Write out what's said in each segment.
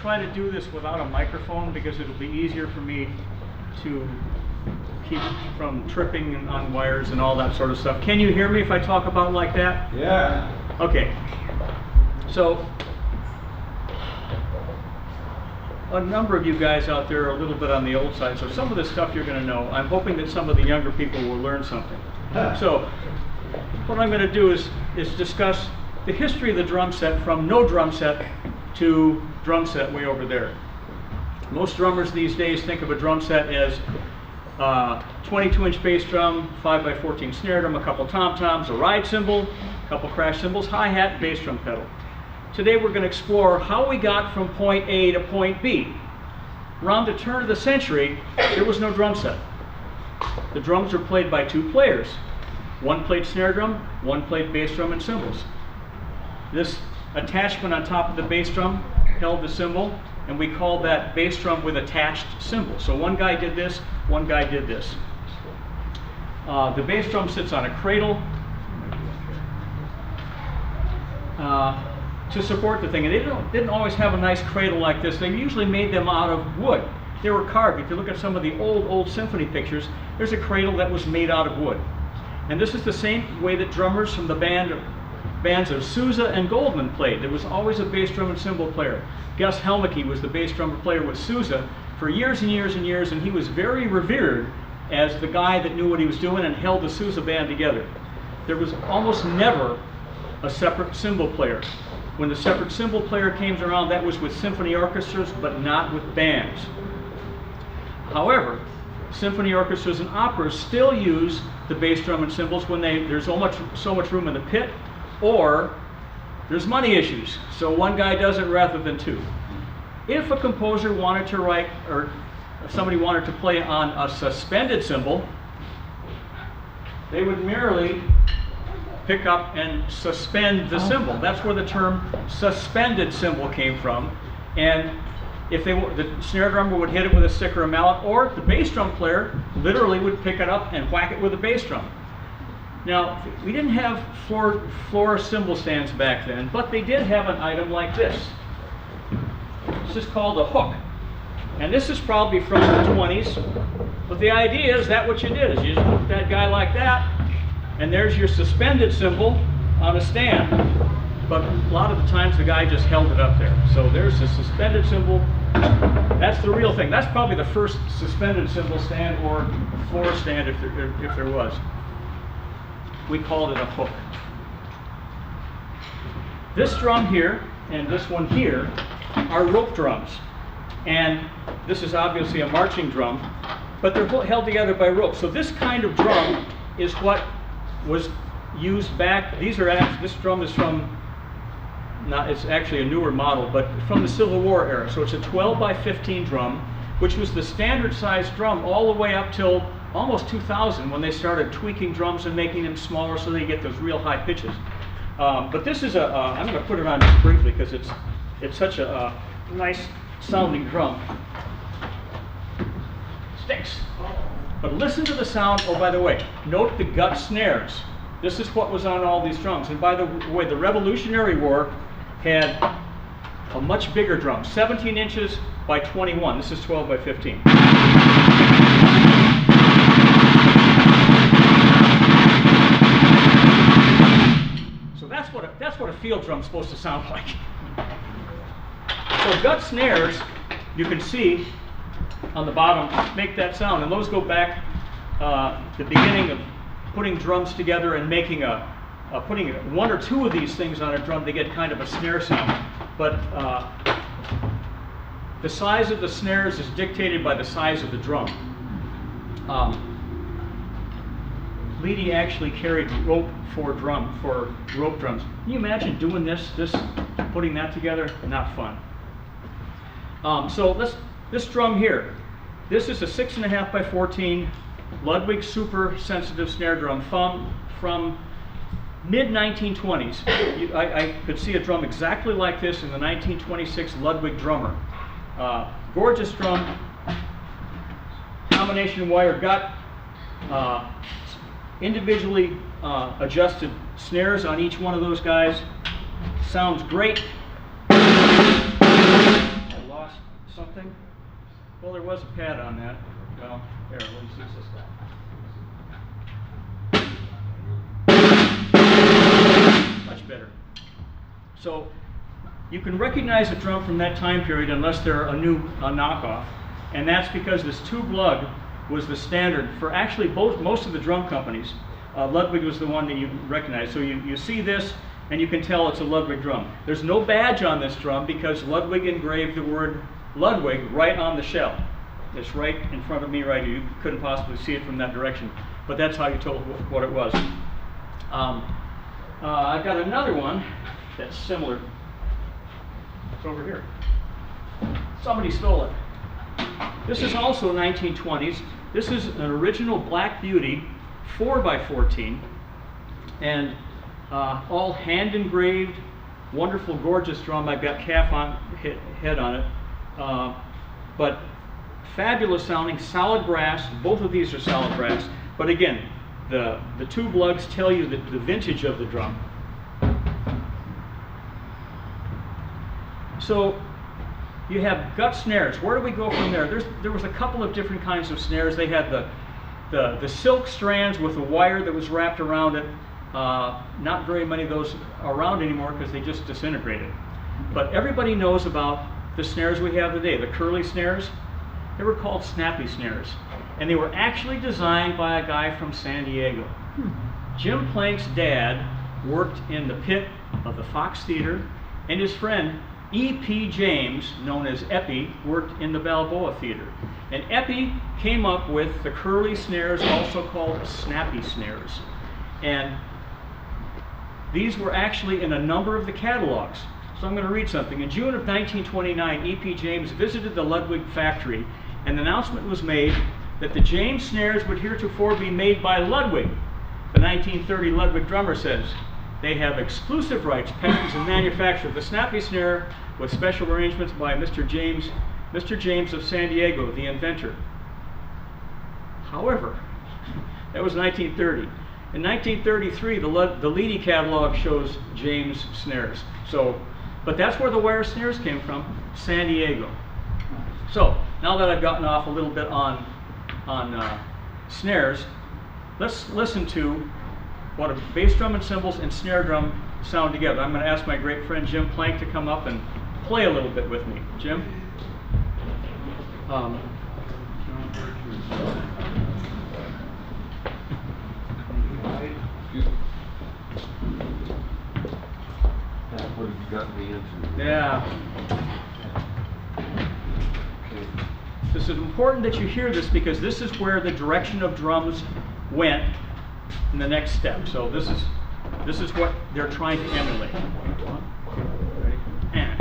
try to do this without a microphone because it'll be easier for me to keep from tripping on wires and all that sort of stuff. Can you hear me if I talk about like that? Yeah. Okay. So, a number of you guys out there are a little bit on the old side, so some of this stuff you're going to know. I'm hoping that some of the younger people will learn something. So, what I'm going to do is discuss the history of the drum set from no drum set to drum set way over there. Most drummers these days think of a drum set as 22-inch bass drum, 5x14 snare drum, a couple tom-toms, a ride cymbal, a couple crash cymbals, hi-hat, bass drum pedal. Today we're going to explore how we got from point A to point B. Around the turn of the century, there was no drum set. The drums were played by two players. One played snare drum, one played bass drum and cymbals. This attachment on top of the bass drum held the cymbal, and we called that bass drum with attached cymbal. So one guy did this, one guy did this. The bass drum sits on a cradle to support the thing. And they didn't always have a nice cradle like this. They usually made them out of wood. They were carved. If you look at some of the old symphony pictures, there's a cradle that was made out of wood. And this is the same way that drummers from the bands of Sousa and Goldman played. There was always a bass drum and cymbal player. Gus Helmicke was the bass drum player with Sousa for years and years and years, and he was very revered as the guy that knew what he was doing and held the Sousa band together. There was almost never a separate cymbal player. When the separate cymbal player came around, that was with symphony orchestras, but not with bands. However, symphony orchestras and operas still use the bass drum and cymbals when there's so much room in the pit, or there's money issues, so one guy does it rather than two. If a composer wanted to write, or somebody wanted to play on a suspended cymbal, they would merely pick up and suspend the cymbal. That's where the term suspended cymbal came from. And if the snare drummer would hit it with a stick or a mallet, or the bass drum player literally would pick it up and whack it with a bass drum. Now, we didn't have floor cymbal stands back then, but they did have an item like this. This is called a hook. And this is probably from the 20s, but the idea is that what you did is you just hook that guy like that, and there's your suspended cymbal on a stand. But a lot of the times the guy just held it up there. So there's the suspended cymbal. That's the real thing. That's probably the first suspended cymbal stand or floor stand if there was. We called it a hook. This drum here and this one here are rope drums. And this is obviously a marching drum, but they're held together by rope. So this kind of drum is what was used back. This drum is from, it's actually a newer model, but from the Civil War era. So it's a 12x15 drum, which was the standard size drum all the way up till almost 2000, when they started tweaking drums and making them smaller so they get those real high pitches. But this is I'm going to put it on just briefly because it's such a nice sounding drum. Sticks. But listen to the sound. Oh, by the way, note the gut snares. This is what was on all these drums. And by the way, the Revolutionary War had a much bigger drum, 17 inches by 21. This is 12 by 15. So that's what a field drum's supposed to sound like. So gut snares, you can see on the bottom, make that sound, and those go back the beginning of putting drums together and making putting one or two of these things on a drum to get kind of a snare sound. But the size of the snares is dictated by the size of the drum. Leedy actually carried rope for rope drums. Can you imagine doing this, putting that together? Not fun. So this drum here, this is a 6.5 by 14 Ludwig super sensitive snare drum from mid-1920s. I could see a drum exactly like this in the 1926 Ludwig drummer. Gorgeous drum, combination wire gut, individually adjusted snares on each one of those guys. Sounds great. I something? Well, there was a pad on that. Well, there, let's use this guy. Much better. So you can recognize a drum from that time period unless they're a knockoff, and that's because this tube lug was the standard for actually most of the drum companies. Ludwig was the one that you recognize. So you see this, and you can tell it's a Ludwig drum. There's no badge on this drum because Ludwig engraved the word Ludwig right on the shell. It's right in front of me right here. You couldn't possibly see it from that direction, but that's how you told what it was. I've got another one that's similar. It's over here. Somebody stole it. This is also 1920s. This is an original Black Beauty 4x14, and all hand engraved, wonderful, gorgeous drum. I've got calf head on it, but fabulous sounding, solid brass. Both of these are solid brass, but again, the tube lugs tell you the vintage of the drum. So you have gut snares. Where do we go from there? There was a couple of different kinds of snares. They had the silk strands with a wire that was wrapped around it. Not very many of those around anymore because they just disintegrated. But everybody knows about the snares we have today, the curly snares. They were called snappy snares. And they were actually designed by a guy from San Diego. Jim Plank's dad worked in the pit of the Fox Theater, and his friend E.P. James, known as Eppie, worked in the Balboa Theater. And Eppie came up with the curly snares, also called snappy snares. And these were actually in a number of the catalogs. So I'm going to read something. In June of 1929, E.P. James visited the Ludwig factory, and the announcement was made that the James snares would heretofore be made by Ludwig. The 1930 Ludwig drummer says, they have exclusive rights, patents, and manufacture of the snappy snare with special arrangements by Mr. James of San Diego, the inventor. However, that was 1930. In 1933, the Leedy catalog shows James snares. So, but that's where the wire snares came from, San Diego. So, now that I've gotten off a little bit on snares, let's listen to what a bass drum and cymbals and snare drum sound together. I'm going to ask my great friend Jim Plank to come up and play a little bit with me. Jim? What have you gotten me into? Yeah. This is important that you hear this because this is where the direction of drums went in the next step. So this is what they're trying to emulate. Ready? And.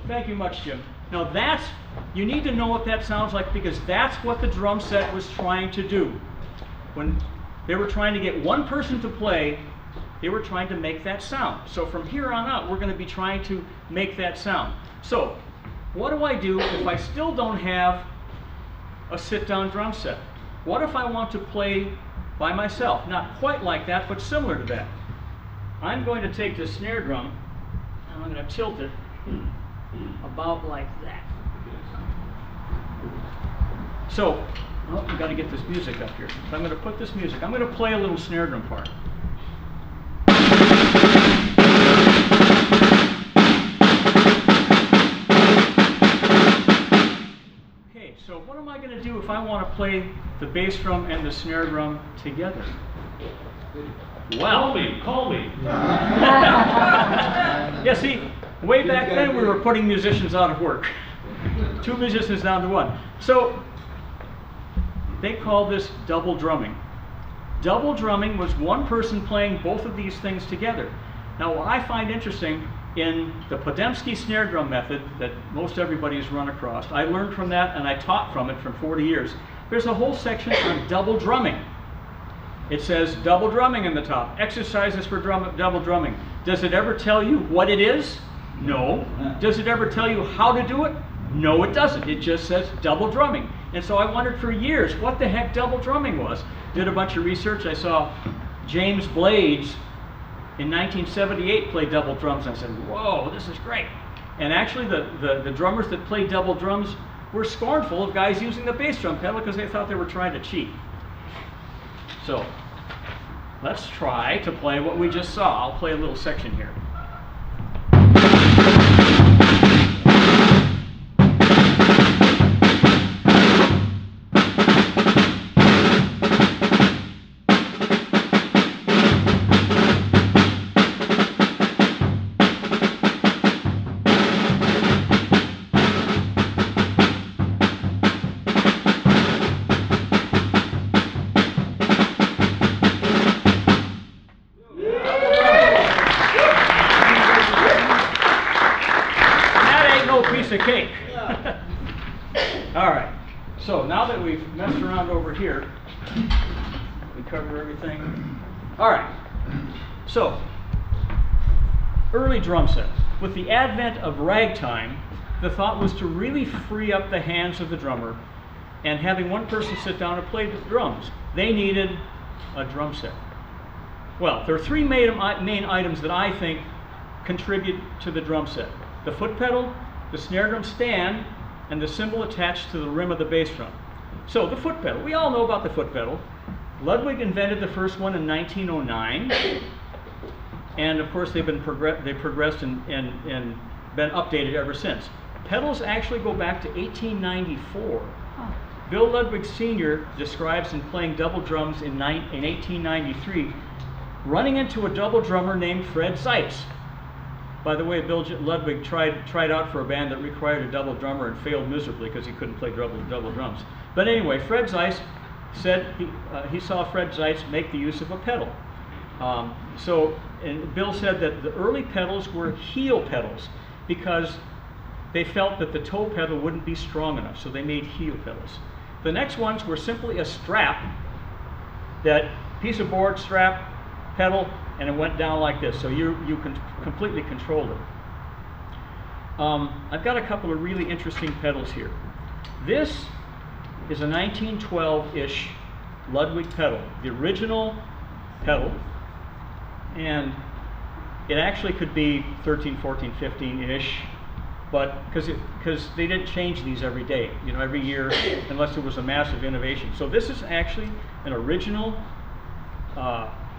Thank you much, Jim. Now you need to know what that sounds like because that's what the drum set was trying to do. When they were trying to get one person to play, they were trying to make that sound. So from here on out, we're going to be trying to make that sound. So what do I do if I still don't have a sit-down drum set? What if I want to play by myself? Not quite like that, but similar to that. I'm going to take this snare drum and I'm going to tilt it about like that. So, oh, we've got to get this music up here. So I'm going to put this music. I'm going to play a little snare drum part. Okay, so what am I going to do if I want to play the bass drum and the snare drum together? Wow. Call me. Yeah, see, way back then we were putting musicians out of work. 2 musicians down to 1. So they call this double drumming. Double drumming was one person playing both of these things together. Now what I find interesting in the Podemski snare drum method that most everybody's run across, I learned from that and I taught from it for 40 years. There's a whole section on double drumming. It says double drumming in the top. Exercises for double drumming. Does it ever tell you what it is? No. Does it ever tell you how to do it? No, it doesn't. It just says double drumming. And so I wondered for years what the heck double drumming was. Did a bunch of research. I saw James Blades in 1978 play double drums. I said, whoa, this is great. And actually the drummers that played double drums were scornful of guys using the bass drum pedal because they thought they were trying to cheat. So let's try to play what we just saw. I'll play a little section here. Piece of cake. All right, so now that we've messed around over here, we cover everything. All right, so early drum set. With the advent of ragtime, the thought was to really free up the hands of the drummer and having one person sit down and play the drums. They needed a drum set. Well, there are three main items that I think contribute to the drum set: the foot pedal, the snare drum stand, and the cymbal attached to the rim of the bass drum. So the foot pedal, we all know about the foot pedal. Ludwig invented the first one in 1909, and of course they progressed and been updated ever since. Pedals actually go back to 1894. Bill Ludwig Sr. describes in playing double drums in 1893, running into a double drummer named Fred Zeitz. By the way, Bill Ludwig tried out for a band that required a double drummer and failed miserably because he couldn't play double drums. But anyway, Fred Zeitz said he saw Fred Zeitz make the use of a pedal. And Bill said that the early pedals were heel pedals because they felt that the toe pedal wouldn't be strong enough, so they made heel pedals. The next ones were simply a strap, that piece of board strap, pedal, and it went down like this, so you can completely control it. I've got a couple of really interesting pedals here. This is a 1912-ish Ludwig pedal, the original pedal, and it actually could be 13, 14, 15-ish, but because they didn't change these every day, you know, every year, unless there was a massive innovation. So this is actually an original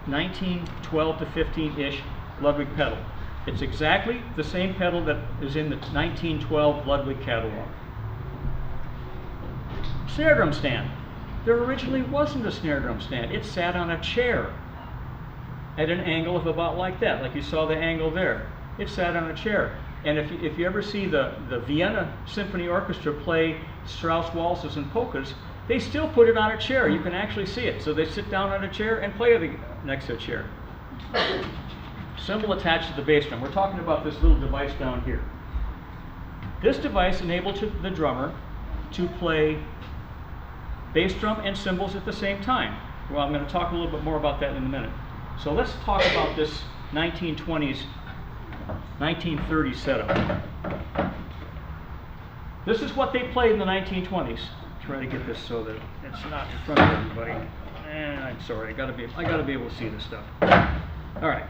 1912 to 15-ish Ludwig pedal. It's exactly the same pedal that is in the 1912 Ludwig catalog. Snare drum stand. There originally wasn't a snare drum stand. It sat on a chair at an angle of about like that, like you saw the angle there. It sat on a chair. And if you ever see the Vienna Symphony Orchestra play Strauss waltzes and polkas, they still put it on a chair. You can actually see it. So they sit down on a chair and play next to a chair. Cymbal attached to the bass drum. We're talking about this little device down here. This device enabled the drummer to play bass drum and cymbals at the same time. Well, I'm going to talk a little bit more about that in a minute. So let's talk about this 1920s, 1930s setup. This is what they played in the 1920s. Try to get this so that it's not in front of everybody. I'm sorry, I gotta be able to see this stuff. All right.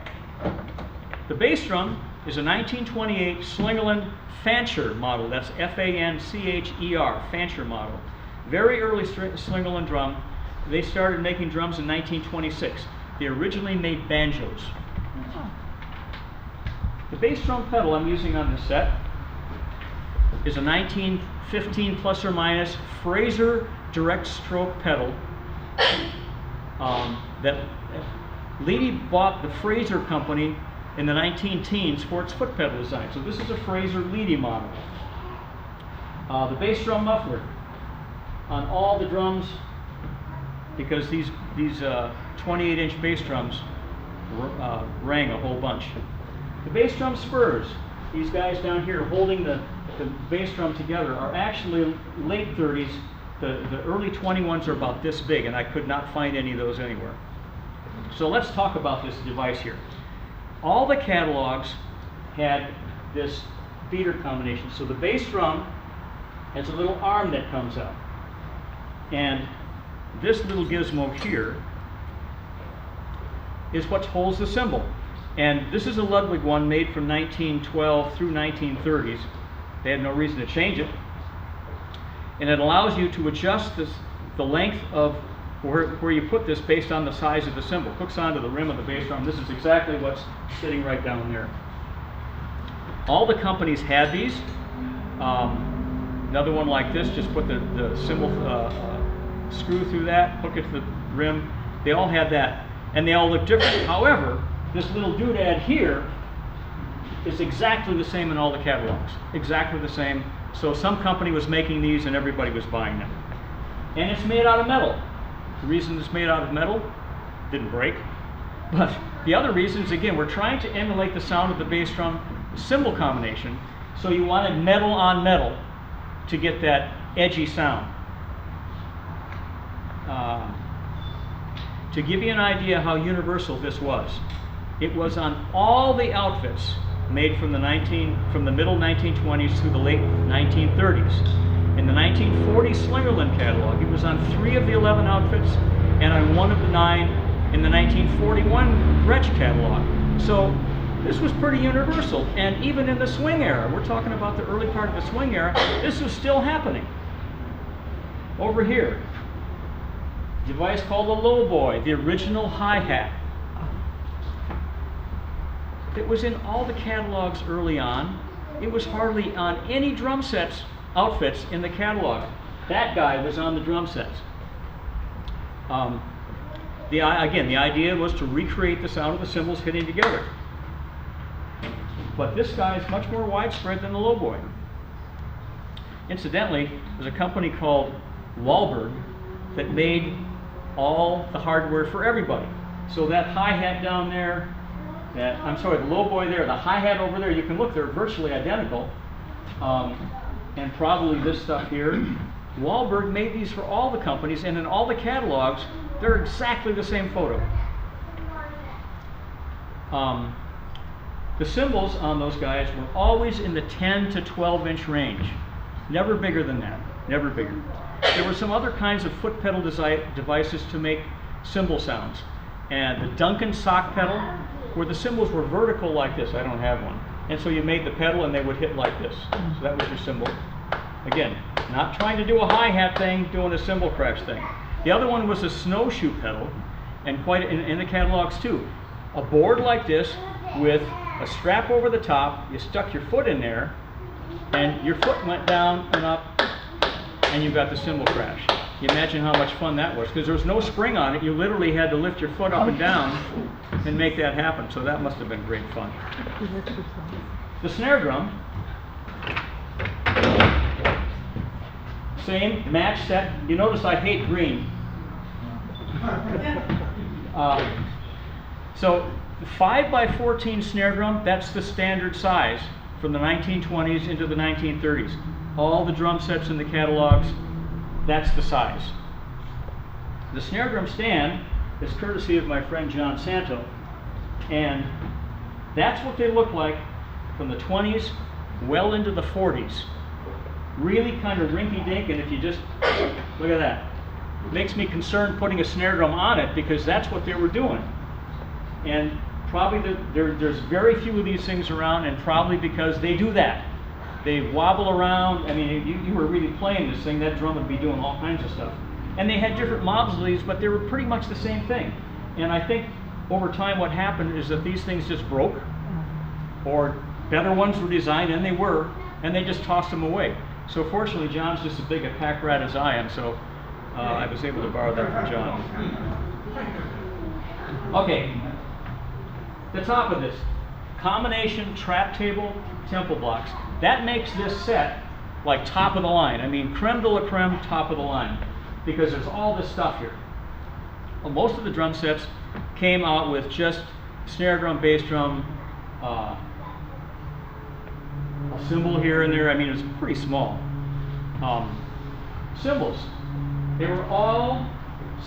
The bass drum is a 1928 Slingerland Fancher model. That's F-A-N-C-H-E-R, Fancher model. Very early Slingerland drum. They started making drums in 1926. They originally made banjos. The bass drum pedal I'm using on this set is a 1915 plus or minus Fraser direct stroke pedal that Leedy bought the Fraser company in the 19-teens for its foot pedal design. So this is a Fraser Leedy model. The bass drum muffler on all the drums, because these 28-inch bass drums rang a whole bunch. The bass drum spurs, these guys down here holding the bass drum together, are actually late 30s. The early 21s are about this big, and I could not find any of those anywhere. So let's talk about this device here. All the catalogs had this feeder combination. So the bass drum has a little arm that comes out. And this little gizmo here is what holds the cymbal. And this is a Ludwig one made from 1912 through 1930s. They had no reason to change it. And it allows you to adjust the length of where you put this based on the size of the cymbal. Hooks onto the rim of the bass drum. This is exactly what's sitting right down there. All the companies had these. Another one like this, just put the cymbal screw through that, hook it to the rim. They all had that, and they all look different. However, this little doodad here is exactly the same in all the catalogs. Exactly the same. So some company was making these and everybody was buying them. And it's made out of metal. The reason it's made out of metal, didn't break. But the other reason is, again, we're trying to emulate the sound of the bass drum cymbal combination. So you wanted metal on metal to get that edgy sound. To give you an idea how universal this was, it was on all the outfits made from the middle 1920s through the late 1930s. In the 1940 Slingerland catalog, it was on 3 of the 11 outfits and on 1 of the 9 in the 1941 Gretsch catalog. So this was pretty universal. And even in the swing era, we're talking about the early part of the swing era, this was still happening. Over here, a device called the lowboy, the original hi-hat. It was in all the catalogs early on. It was hardly on any drum sets, outfits in the catalog. That guy was on the drum sets. Again, the idea was to recreate the sound of the cymbals hitting together. But this guy is much more widespread than the lowboy. Incidentally, there's a company called Wahlberg that made all the hardware for everybody. So that hi-hat down there, the lowboy there, the hi-hat over there, you can look, they're virtually identical. And probably this stuff here. Wahlberg made these for all the companies, and in all the catalogs, they're exactly the same photo. The cymbals on those guys were always in the 10 to 12 inch range. Never bigger than that, never bigger. There were some other kinds of foot pedal devices to make cymbal sounds. And the Duncan sock pedal, where the cymbals were vertical like this. I don't have one. And so you made the pedal and they would hit like this. So that was your cymbal. Again, not trying to do a hi-hat thing, doing a cymbal crash thing. The other one was a snowshoe pedal, and quite in the catalogs too. A board like this with a strap over the top, you stuck your foot in there, and your foot went down and up, and you got the cymbal crash. You imagine how much fun that was, because there was no spring on it. You literally had to lift your foot up and down and make that happen. So that must have been great fun. The snare drum, same match set. You notice I hate green. So the 5x14 snare drum, that's the standard size from the 1920s into the 1930s. All the drum sets in the catalogs, that's the size. The snare drum stand is courtesy of my friend John Santo, and that's what they look like from the 20s well into the 40s. Really kind of rinky-dink, and if you just look at that, it makes me concerned putting a snare drum on it, because that's what they were doing. And probably there's very few of these things around, and probably because they do that. They wobble around. I mean, you were really playing this thing, that drum would be doing all kinds of stuff. And they had different models of these, but they were pretty much the same thing. And I think over time what happened is that these things just broke, or better ones were designed, and they were, and they just tossed them away. So fortunately, John's just as big a pack rat as I am, so I was able to borrow that from John. Okay, the top of this, combination trap table tempo blocks. That makes this set like top of the line. I mean, creme de la creme, top of the line, because there's all this stuff here. Well, most of the drum sets came out with just snare drum, bass drum, a cymbal here and there. I mean, it was pretty small. Cymbals, they were all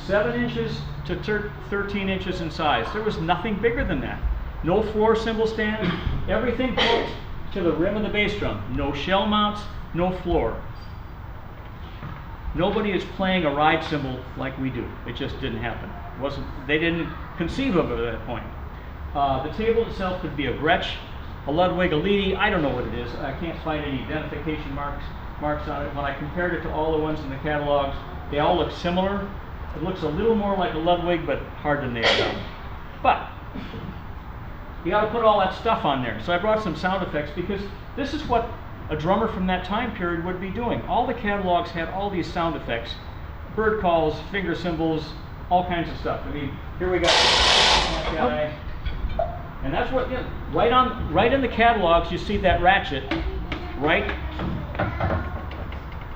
7 inches to 13 inches in size. There was nothing bigger than that. No floor cymbal stand, everything hooked to the rim of the bass drum. No shell mounts, no floor. Nobody is playing a ride cymbal like we do. It just didn't happen. They didn't conceive of it at that point. The table itself could be a Gretsch, a Ludwig, a Leedy, I don't know what it is. I can't find any identification marks on it. When I compared it to all the ones in the catalogs, they all look similar. It looks a little more like a Ludwig, but hard to nail down. But you got to put all that stuff on there. So I brought some sound effects because this is what a drummer from that time period would be doing. All the catalogs had all these sound effects, bird calls, finger cymbals, all kinds of stuff. I mean, here we got that guy, and that's what, you know, right in the catalogs you see that ratchet, right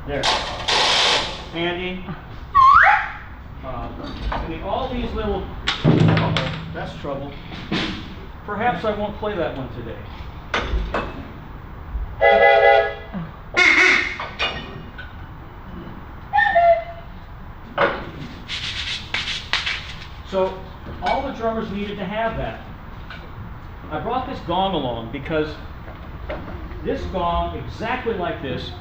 there, handy. I mean, all these little, that's trouble. Perhaps I won't play that one today. So all the drummers needed to have that. I brought this gong along because this gong, exactly like this,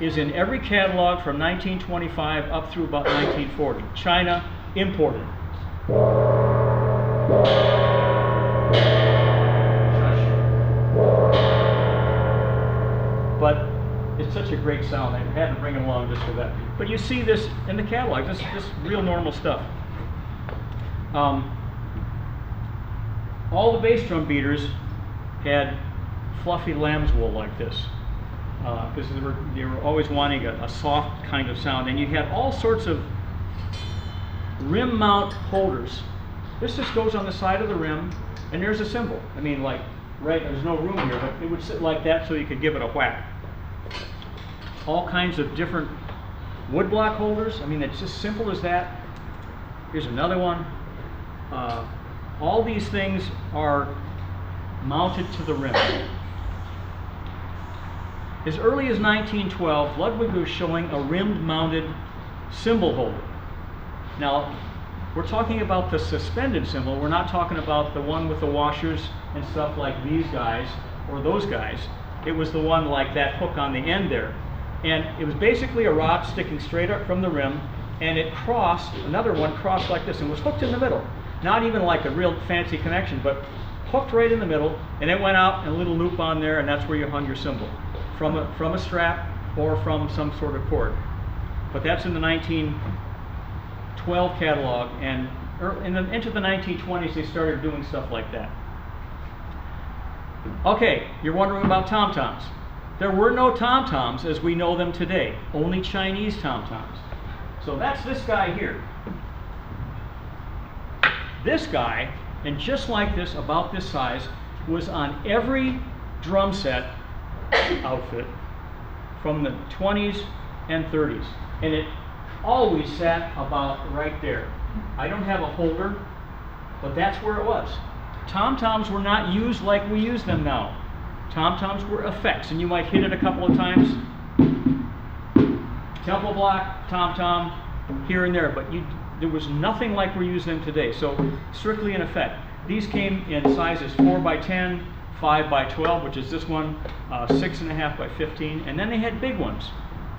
is in every catalog from 1925 up through about 1940. China, imported. But it's such a great sound, I had to bring it along just for that. But you see this in the catalog, this real normal stuff. All the bass drum beaters had fluffy lamb's wool like this, because they were always wanting a soft kind of sound, and you had all sorts of rim mount holders. This just goes on the side of the rim, and there's a cymbal. I mean, like, right, there's no room here, but it would sit like that so you could give it a whack. All kinds of different woodblock holders. I mean, it's just simple as that. Here's another one. All these things are mounted to the rim. As early as 1912, Ludwig was showing a rimmed mounted cymbal holder. Now, we're talking about the suspended cymbal. We're not talking about the one with the washers and stuff like these guys or those guys. It was the one like that hook on the end there. And it was basically a rod sticking straight up from the rim, and it crossed, another one crossed like this and was hooked in the middle. Not even like a real fancy connection, but hooked right in the middle, and it went out and a little loop on there, and that's where you hung your cymbal. From a strap or from some sort of cord. But that's in the 1912 catalog, and into the 1920s they started doing stuff like that. Okay, you're wondering about tom-toms. There were no tom-toms as we know them today, only Chinese tom-toms. So that's this guy here. This guy, and just like this, about this size, was on every drum set outfit from the 20s and 30s. And it always sat about right there. I don't have a holder, but that's where it was. Tom-toms were not used like we use them now. Tom-toms were effects, and you might hit it a couple of times. Tempo block, tom-tom, here and there, but there was nothing like we're using them today. So strictly an effect. These came in sizes 4x10, 5x12, which is this one, 6.5x15, and then they had big ones,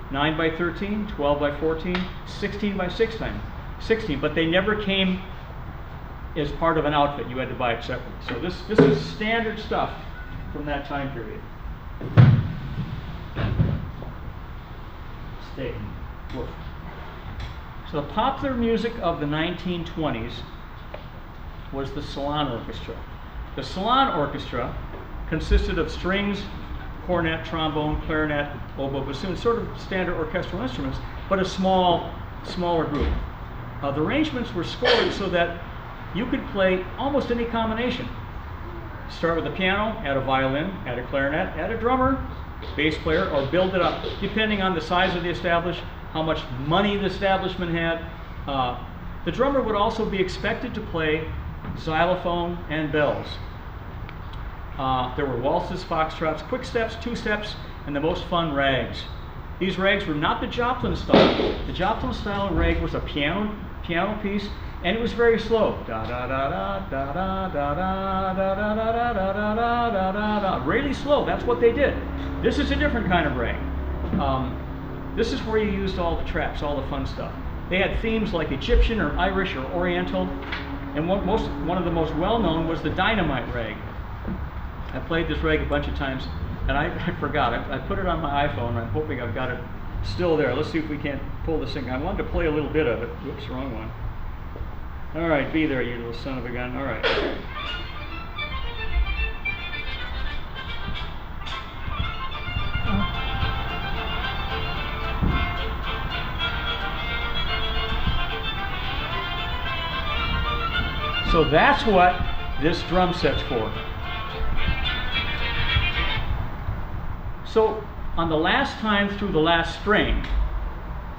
9x13, 12x14, 16x16, but they never came as part of an outfit. You had to buy it separately. So this is standard stuff from that time period. Stay. Woof. So the popular music of the 1920s was the salon orchestra. The salon orchestra consisted of strings, cornet, trombone, clarinet, oboe, bassoon, sort of standard orchestral instruments, but a smaller group. The arrangements were scored so that you could play almost any combination. Start with the piano, add a violin, add a clarinet, add a drummer, bass player, or build it up, depending on the size of the establishment, how much money the establishment had. The drummer would also be expected to play xylophone and bells. There were waltzes, foxtrots, quick steps, two steps, and the most fun rags. These rags were not the Joplin style. The Joplin style rag was a piano piano piece, and it was very slow. Da da da da da da da da da da da da da da da da da. Really slow. That's what they did. This is a different kind of rag. This is where you used all the traps, all the fun stuff. They had themes like Egyptian or Irish or Oriental, and one of the most well-known was the dynamite rag. I played this rag a bunch of times, and I forgot. I put it on my iPhone, and I'm hoping I've got it still there. Let's see if we can't pull this thing. I wanted to play a little bit of it. Whoops, wrong one. All right, be there, you little son of a gun. All right. So that's what this drum set's for. So on the last time through the last string,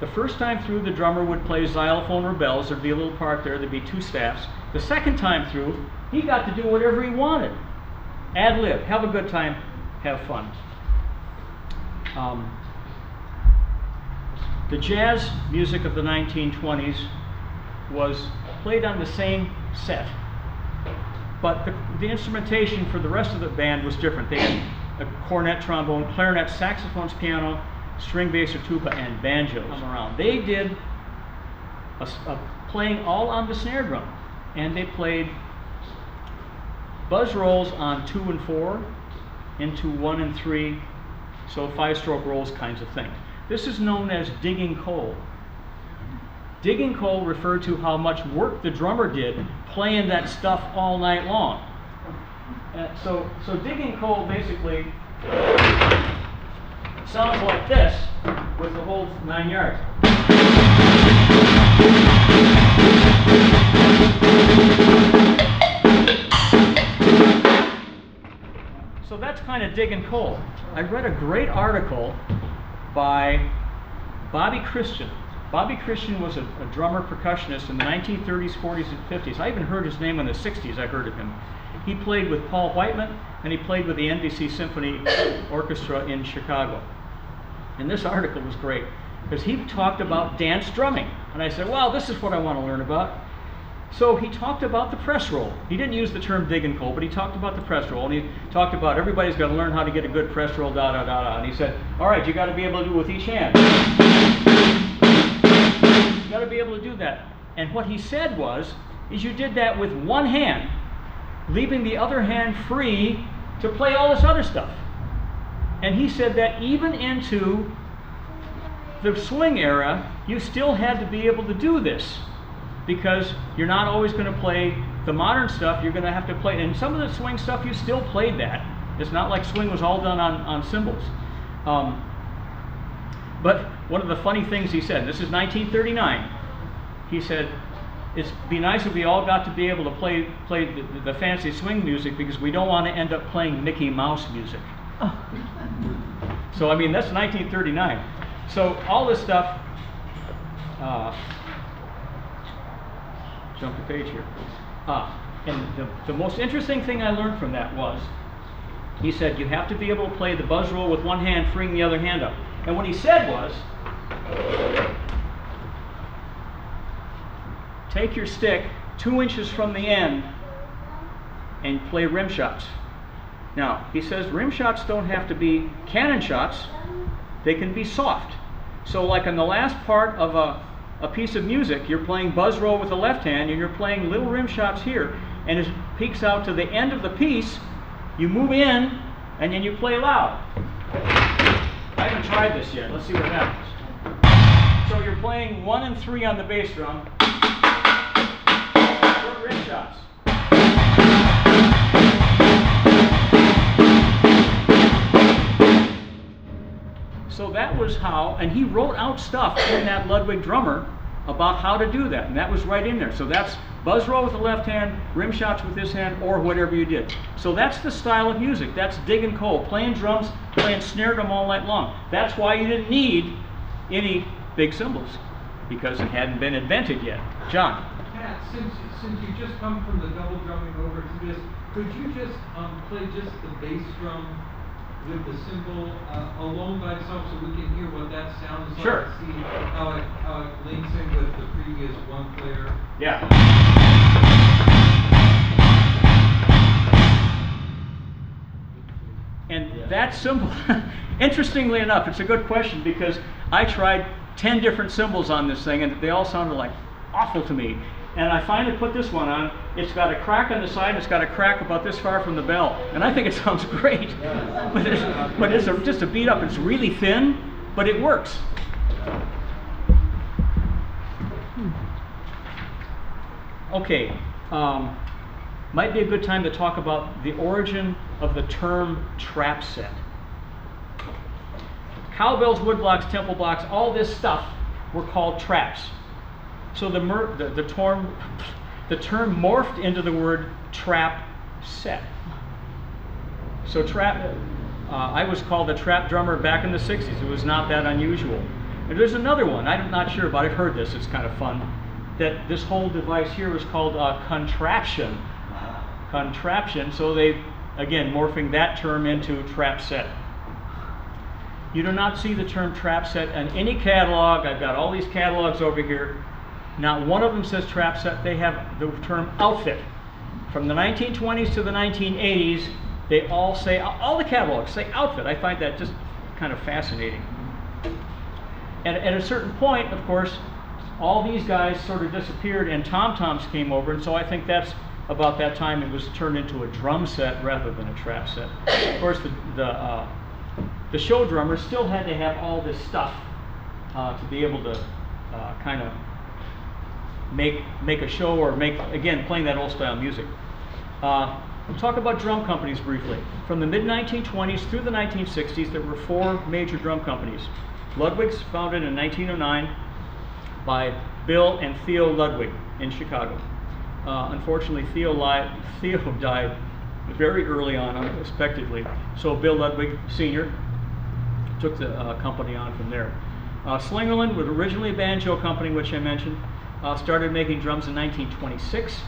the first time through the drummer would play xylophone or bells. There'd be a little part there, there'd be two staffs. The second time through, he got to do whatever he wanted. Ad lib, have a good time, have fun. The jazz music of the 1920s was played on the same set, but the instrumentation for the rest of the band was different. They had a cornet, trombone, clarinet, saxophones, piano, string bass or tuba, and banjos around. They did a playing all on the snare drum, and they played buzz rolls on 2 and 4 into 1 and 3, so 5-stroke rolls kinds of thing. This is known as digging coal. Digging coal referred to how much work the drummer did playing that stuff all night long. So digging coal basically sounds like this with the whole 9 yards. So that's kind of digging coal. I read a great article by Bobby Christian. Bobby Christian was a drummer percussionist in the 1930s, 40s, and 50s. I even heard his name in the 60s. I heard of him. He played with Paul Whiteman, and he played with the NBC Symphony Orchestra in Chicago. And this article was great, because he talked about dance drumming. And I said, well, this is what I want to learn about. So he talked about the press roll. He didn't use the term digging coal, but he talked about the press roll. And he talked about everybody's got to learn how to get a good press roll, da, da, da, da. And he said, all right, you got to be able to do it with each hand. You got to be able to do that. And what he said was, is you did that with one hand, leaving the other hand free to play all this other stuff. And he said that even into the swing era, you still had to be able to do this, because you're not always going to play the modern stuff. You're going to have to play, and some of the swing stuff you still played that. It's not like swing was all done on cymbals. But one of the funny things he said, this is 1939, he said, it'd be nice if we all got to be able to play the fancy swing music, because we don't want to end up playing Mickey Mouse music. Oh. So I mean, that's 1939. So all this stuff, jump the page here. And the most interesting thing I learned from that was, he said you have to be able to play the buzz roll with one hand, freeing the other hand up. And what he said was, take your stick 2 inches from the end and play rim shots. Now, he says rim shots don't have to be cannon shots. They can be soft. So like in the last part of a piece of music, you're playing buzz roll with the left hand, and you're playing little rim shots here, and it peaks out to the end of the piece, you move in, and then you play loud. I haven't tried this yet. Let's see what happens. So you're playing 1 and 3 on the bass drum. Short rim shots. So that was how, and he wrote out stuff in that Ludwig drummer about how to do that, and that was right in there. So that's buzz roll with the left hand, rim shots with this hand, or whatever you did. So that's the style of music. That's digging coal, playing drums, playing snare drum all night long. That's why you didn't need any big cymbals, because it hadn't been invented yet. John? Pat, since you just come from the double drumming over to this, could you just play just the bass drum with the cymbal alone by itself, so we can hear what that sounds like Sure. to see how it links in with the previous one player. Yeah. And that cymbal, interestingly enough, it's a good question because I tried 10 different cymbals on this thing and they all sounded like awful to me. And I finally put this one on. It's got a crack on the side, it's got a crack about this far from the bell. And I think it sounds great. But it's just a beat up, it's really thin, but it works. Okay, might be a good time to talk about the origin of the term trap set. Cowbells, woodblocks, temple blocks, all this stuff were called traps. So the term morphed into the word trap set. So I was called a trap drummer back in the 60s. It was not that unusual. And there's another one, I'm not sure, but I've heard this, it's kind of fun, that this whole device here was called contraption. Contraption, so they, again, morphing that term into trap set. You do not see the term trap set in any catalog. I've got all these catalogs over here. Not one of them says trap set. They have the term outfit. From the 1920s to the 1980s, they all say, all the catalogs say outfit. I find that just kind of fascinating. And at a certain point, of course, all these guys sort of disappeared and tom-toms came over, and so I think that's about that time it was turned into a drum set rather than a trap set. Of course, the show drummers still had to have all this stuff to be able to kind of make a show or again, playing that old style music. We'll talk about drum companies briefly. From the mid-1920s through the 1960s, there were 4 major drum companies. Ludwig's, founded in 1909 by Bill and Theo Ludwig in Chicago. Unfortunately, Theo died very early on, unexpectedly. So Bill Ludwig Sr. took the company on from there. Slingerland was originally a banjo company, which I mentioned. Started making drums in 1926,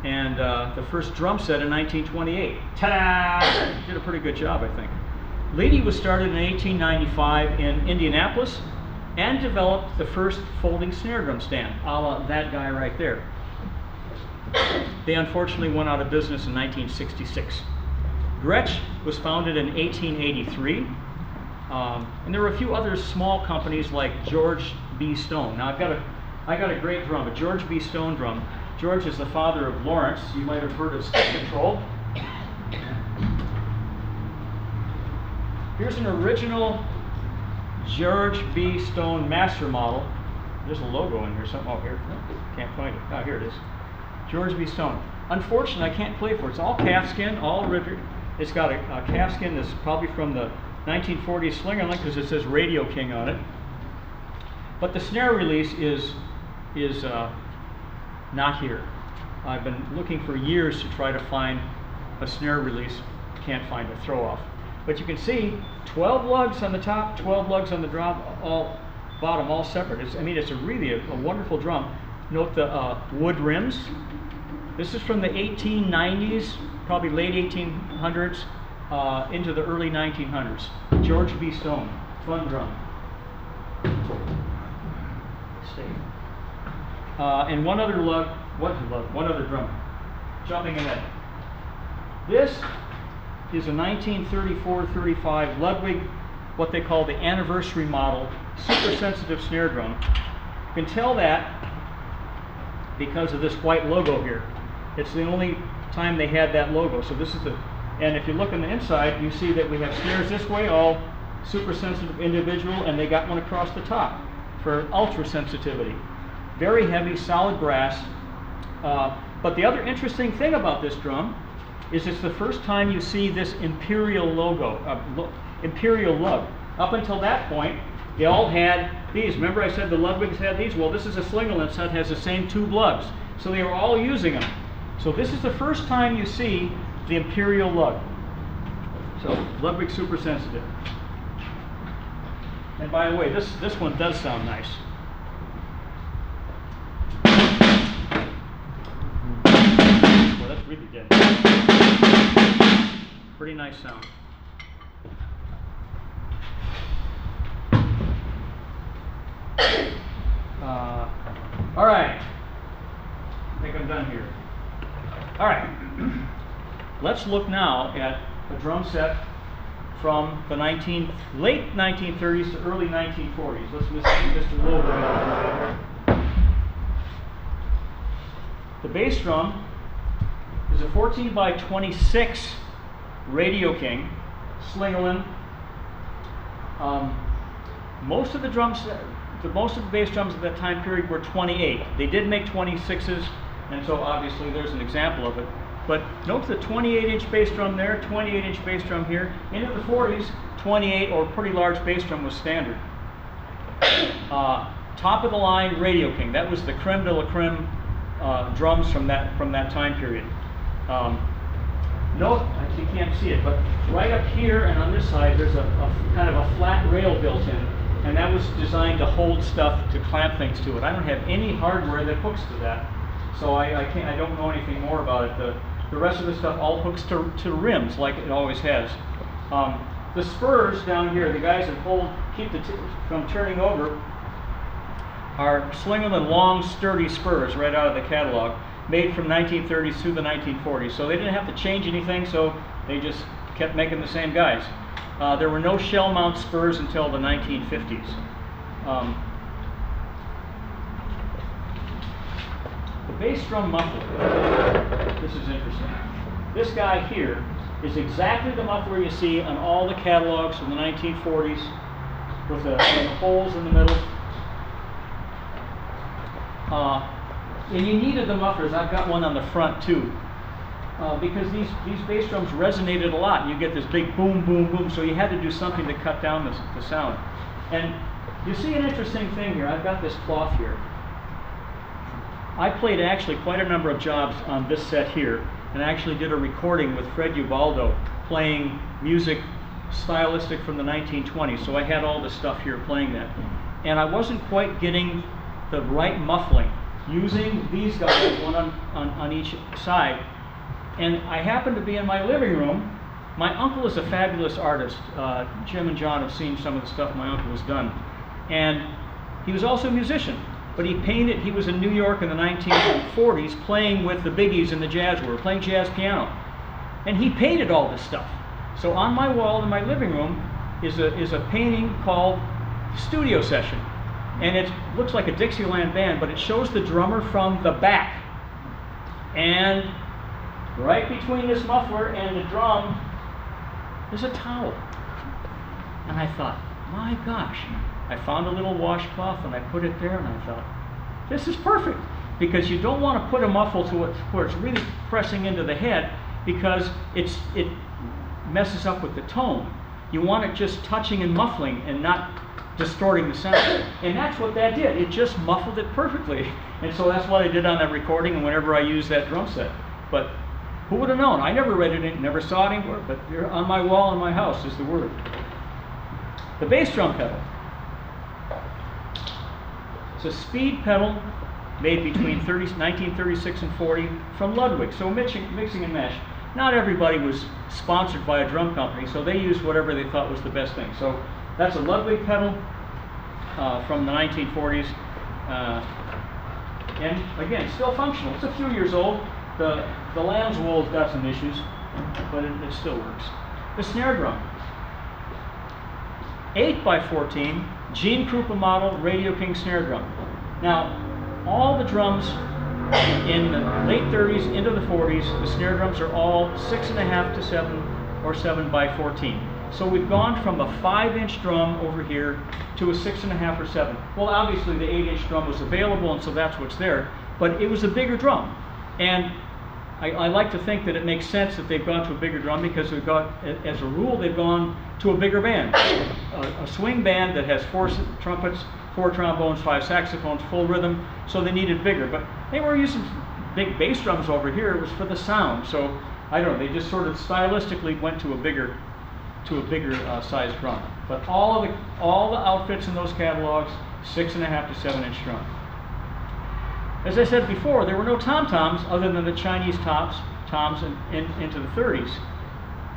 and the first drum set in 1928. Ta-da! Did a pretty good job, I think. Leedy was started in 1895 in Indianapolis and developed the first folding snare drum stand, a la that guy right there. They unfortunately went out of business in 1966. Gretsch was founded in 1883, and there were a few other small companies like George B. Stone. Now I got a great drum, a George B. Stone drum. George is the father of Lawrence. You might have heard of Stick Control. Here's an original George B. Stone master model. There's a logo in here somewhere. Oh, here. Can't find it. Oh, here it is. George B. Stone. Unfortunately, I can't play for it. It's all calfskin, all riveted. It's got a calfskin that's probably from the 1940s Slingerland because it says Radio King on it. But the snare release is not here. I've been looking for years to try to find a snare release. Can't find a throw off. But you can see 12 lugs on the top, 12 lugs on the drum, all bottom, all separate. It's really a wonderful drum. Note the wood rims. This is from the 1890s, probably late 1800s, into the early 1900s. George B. Stone, fun drum. And one other one other drum. Jumping ahead. This is a 1934-35 Ludwig, what they call the anniversary model, super sensitive snare drum. You can tell that because of this white logo here. It's the only time they had that logo. So this is and if you look on the inside, you see that we have snares this way, all super sensitive individual, and they got one across the top for ultra sensitivity. Very heavy, solid brass. But the other interesting thing about this drum is it's the first time you see this imperial logo, imperial lug. Up until that point, they all had these. Remember I said the Ludwigs had these? Well, this is a Slingerland set, has the same 2 lugs. So they were all using them. So this is the first time you see the imperial lug. So Ludwig super sensitive. And by the way, this one does sound nice. Well, that's really good. Pretty nice sound. All right. I think I'm done here. All right. Let's look now at a drum set from the late 1930s to early 1940s. Let's keep Mr. Lobo out. The bass drum is a 14 by 26 Radio King, Slingerland. Most of the bass drums at that time period were 28. They did make 26s, and so obviously there's an example of it. But note the 28-inch bass drum there, 28-inch bass drum here. Into the 40s, 28 or pretty large bass drum was standard. Top of the line Radio King. That was the creme de la creme drums from that time period. Note, you can't see it, but right up here and on this side, there's a kind of a flat rail built in, and that was designed to hold stuff, to clamp things to it. I don't have any hardware that hooks to that, so I don't know anything more about it. The rest of the stuff all hooks to rims, like it always has. The spurs down here, the guys that keep from turning over, are Slingerland long, sturdy spurs right out of the catalog, made from 1930s through the 1940s. So they didn't have to change anything, so they just kept making the same guys. There were no shell mount spurs until the 1950s. The bass drum muffler, this is interesting. This guy here is exactly the muffler you see on all the catalogs from the 1940s with the holes in the middle. And you needed the mufflers. I've got one on the front too, because these bass drums resonated a lot. You get this big boom, boom, boom, so you had to do something to cut down the sound. And you see an interesting thing here. I've got this cloth here. I played actually quite a number of jobs on this set here, and I actually did a recording with Fred Ubaldo playing music stylistic from the 1920s, so I had all this stuff here playing that. And I wasn't quite getting the right muffling, using these guys, one on each side. And I happened to be in my living room. My uncle is a fabulous artist. Jim and John have seen some of the stuff my uncle has done. And he was also a musician, but he painted. He was in New York in the 1940s playing with the biggies in the jazz world, playing jazz piano. And he painted all this stuff. So on my wall in my living room is a painting called Studio Session. And it looks like a Dixieland band, but it shows the drummer from the back. And right between this muffler and the drum is a towel. And I thought, my gosh. I found a little washcloth and I put it there, and I thought, this is perfect. Because you don't want to put a muffle to it where it's really pressing into the head, because it messes up with the tone. You want it just touching and muffling and not distorting the sound. And that's what that did. It just muffled it perfectly. And so that's what I did on that recording and whenever I used that drum set. But who would have known? I never read it, never saw it anywhere, but on my wall in my house is the word. The bass drum pedal. It's a speed pedal made between 1936 and 40 from Ludwig. So mixing and mash. Not everybody was sponsored by a drum company, so they used whatever they thought was the best thing. So that's a Ludwig pedal from the 1940s. And again, still functional. It's a few years old. The lamb's wool's got some issues, but it still works. The snare drum. 8 by 14, Gene Krupa model Radio King snare drum. Now, all the drums in the late 30s into the 40s, the snare drums are all 6.5 to 7 or 7 by 14. So we've gone from a 5-inch drum over here to a 6.5 or 7. Well, obviously the 8-inch drum was available, and so that's what's there, but it was a bigger drum. And I like to think that it makes sense that they've gone to a bigger drum because we've got, as a rule, they've gone to a bigger band. A swing band that has 4 trumpets, 4 trombones, 5 saxophones, full rhythm, so they needed bigger. But they were using big bass drums over here. It was for the sound. So I don't know, they just sort of stylistically went to a bigger size drum. But all the outfits in those catalogs, 6.5 to 7-inch drum. As I said before, there were no tom-toms other than the Chinese toms into the 30s.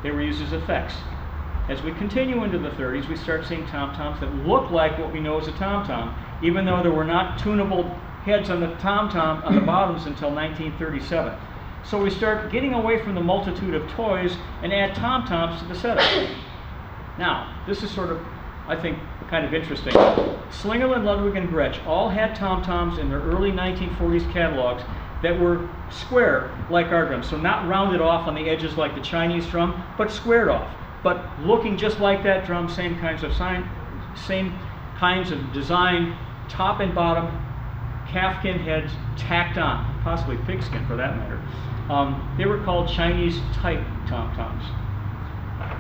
They were used as effects. As we continue into the 30s, we start seeing tom-toms that look like what we know as a tom-tom, even though there were not tunable heads on the tom-tom on the bottoms until 1937. So we start getting away from the multitude of toys and add tom-toms to the setup. Now, this is sort of, I think, kind of interesting. Slingerland, Ludwig, and Gretsch all had tom-toms in their early 1940s catalogs that were square like our drums. So not rounded off on the edges like the Chinese drum, but squared off. But looking just like that drum, same kinds of design, top and bottom, calfskin heads tacked on, possibly pigskin for that matter. They were called Chinese type tom-toms.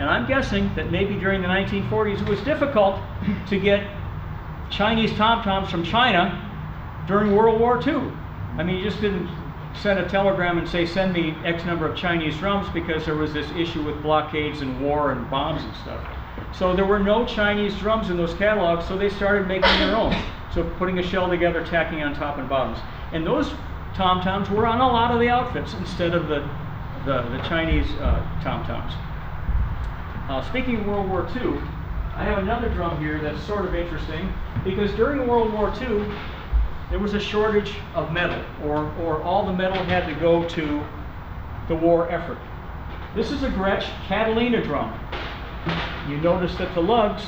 And I'm guessing that maybe during the 1940s it was difficult to get Chinese tom-toms from China during World War II. I mean, you just didn't send a telegram and say, send me X number of Chinese drums, because there was this issue with blockades and war and bombs and stuff. So there were no Chinese drums in those catalogs, so they started making their own. So putting a shell together, tacking on top and bottoms. And those tom-toms were on a lot of the outfits instead of the Chinese tom-toms. Speaking of World War II, I have another drum here that's sort of interesting, because during World War II, there was a shortage of metal, or all the metal had to go to the war effort. This is a Gretsch Catalina drum. You notice that the lugs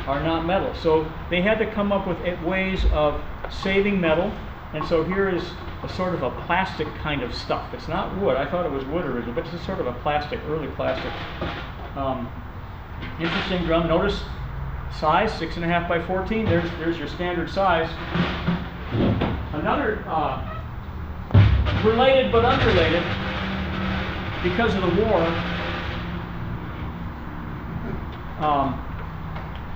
are not metal, so they had to come up with ways of saving metal, and so here is a sort of a plastic kind of stuff. It's not wood. I thought it was wood originally, but it's sort of a plastic, early plastic. Interesting drum. Notice size, 6.5 by 14. There's your standard size. Another related but unrelated, because of the war,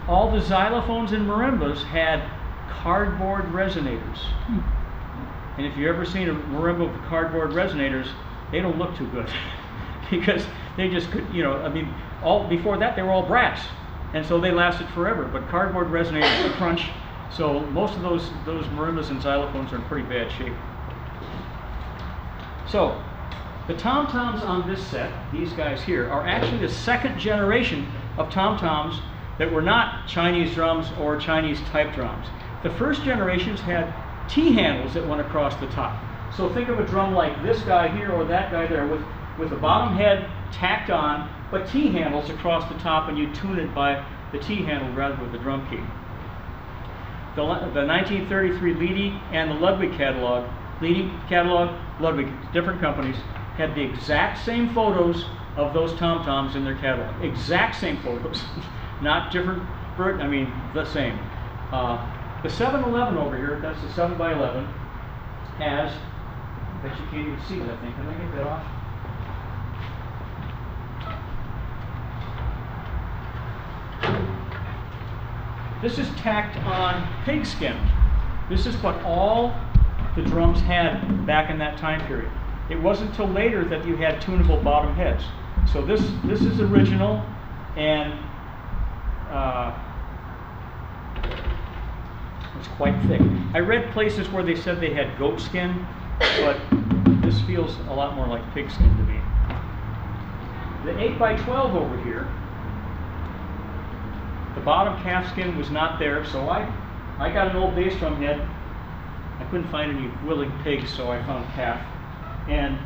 all the xylophones and marimbas had cardboard resonators. And if you've ever seen a marimba with cardboard resonators, they don't look too good. Because they just could, you know, I mean, before that they were all brass, and so they lasted forever. But cardboard resonators would crunch, so most of those marimbas and xylophones are in pretty bad shape. So the tom-toms on this set, these guys here, are actually the second generation of tom-toms that were not Chinese drums or Chinese type drums. The first generations had T-handles that went across the top. So think of a drum like this guy here or that guy there with the bottom head tacked on, but T-handles across the top, and you tune it by the T-handle rather than the drum key. The 1933 Leedy and the Ludwig catalog, Leedy catalog, Ludwig, different companies, had the exact same photos of those tom-toms in their catalog. Exact same photos, not different, I mean, the same. The 711 over here, that's the 7x11, has, I bet you can't even see that thing. Can I get that off? This is tacked on pigskin. This is what all the drums had back in that time period. It wasn't until later that you had tunable bottom heads. So this is original, and it's quite thick. I read places where they said they had goat skin, but this feels a lot more like pigskin to me. The 8x12 over here, the bottom calfskin was not there, so I got an old bass drum head. I couldn't find any willing pigs, so I found calf, and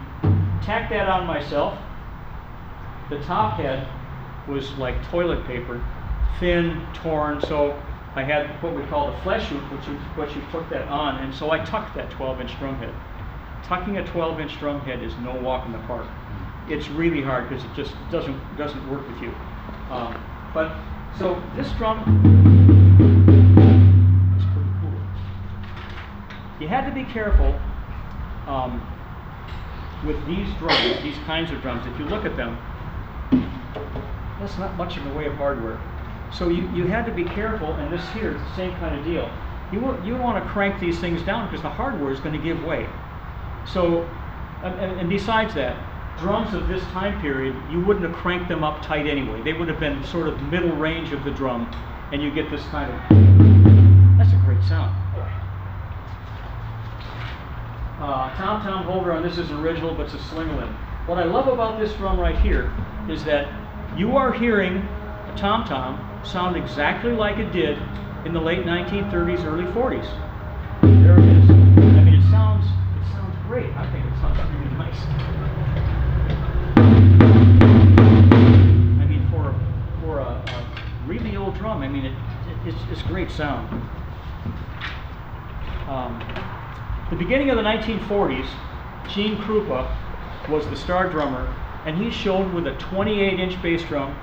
tacked that on myself. The top head was like toilet paper, thin, torn, so I had what we call the flesh hoop, which you put that on, and so I tucked that 12-inch drum head. Tucking a 12-inch drum head is no walk in the park. It's really hard because it just doesn't work with you. But so this drum is pretty cool. You had to be careful with these drums, these kinds of drums. If you look at them, that's not much in the way of hardware. So you had to be careful, and this here is the same kind of deal. You want to crank these things down because the hardware is going to give way. So, and besides that, drums of this time period, you wouldn't have cranked them up tight anyway. They would have been sort of middle range of the drum, and you get this kind of, that's a great sound. Tom-tom holder on this is original, but it's a Slingerland. What I love about this drum right here is that you are hearing a tom-tom sound exactly like it did in the late 1930s, early 40s. There it is. great. I think it sounds really nice. I mean, for a really old drum, I mean, it's great sound. The beginning of the 1940s, Gene Krupa was the star drummer, and he showed with a 28-inch bass drum.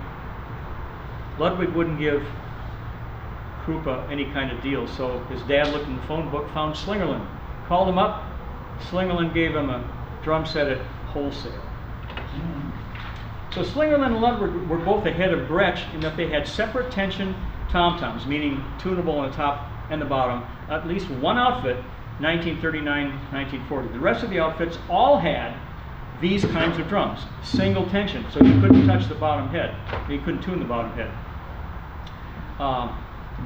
Ludwig wouldn't give Krupa any kind of deal, so his dad looked in the phone book, found Slingerland, called him up. Slingerland gave him a drum set at wholesale. So Slingerland and Ludwig were both ahead of Gretsch in that they had separate tension tom-toms, meaning tunable on the top and the bottom. At least one outfit, 1939, 1940. The rest of the outfits all had these kinds of drums, single tension, so you couldn't touch the bottom head. You couldn't tune the bottom head.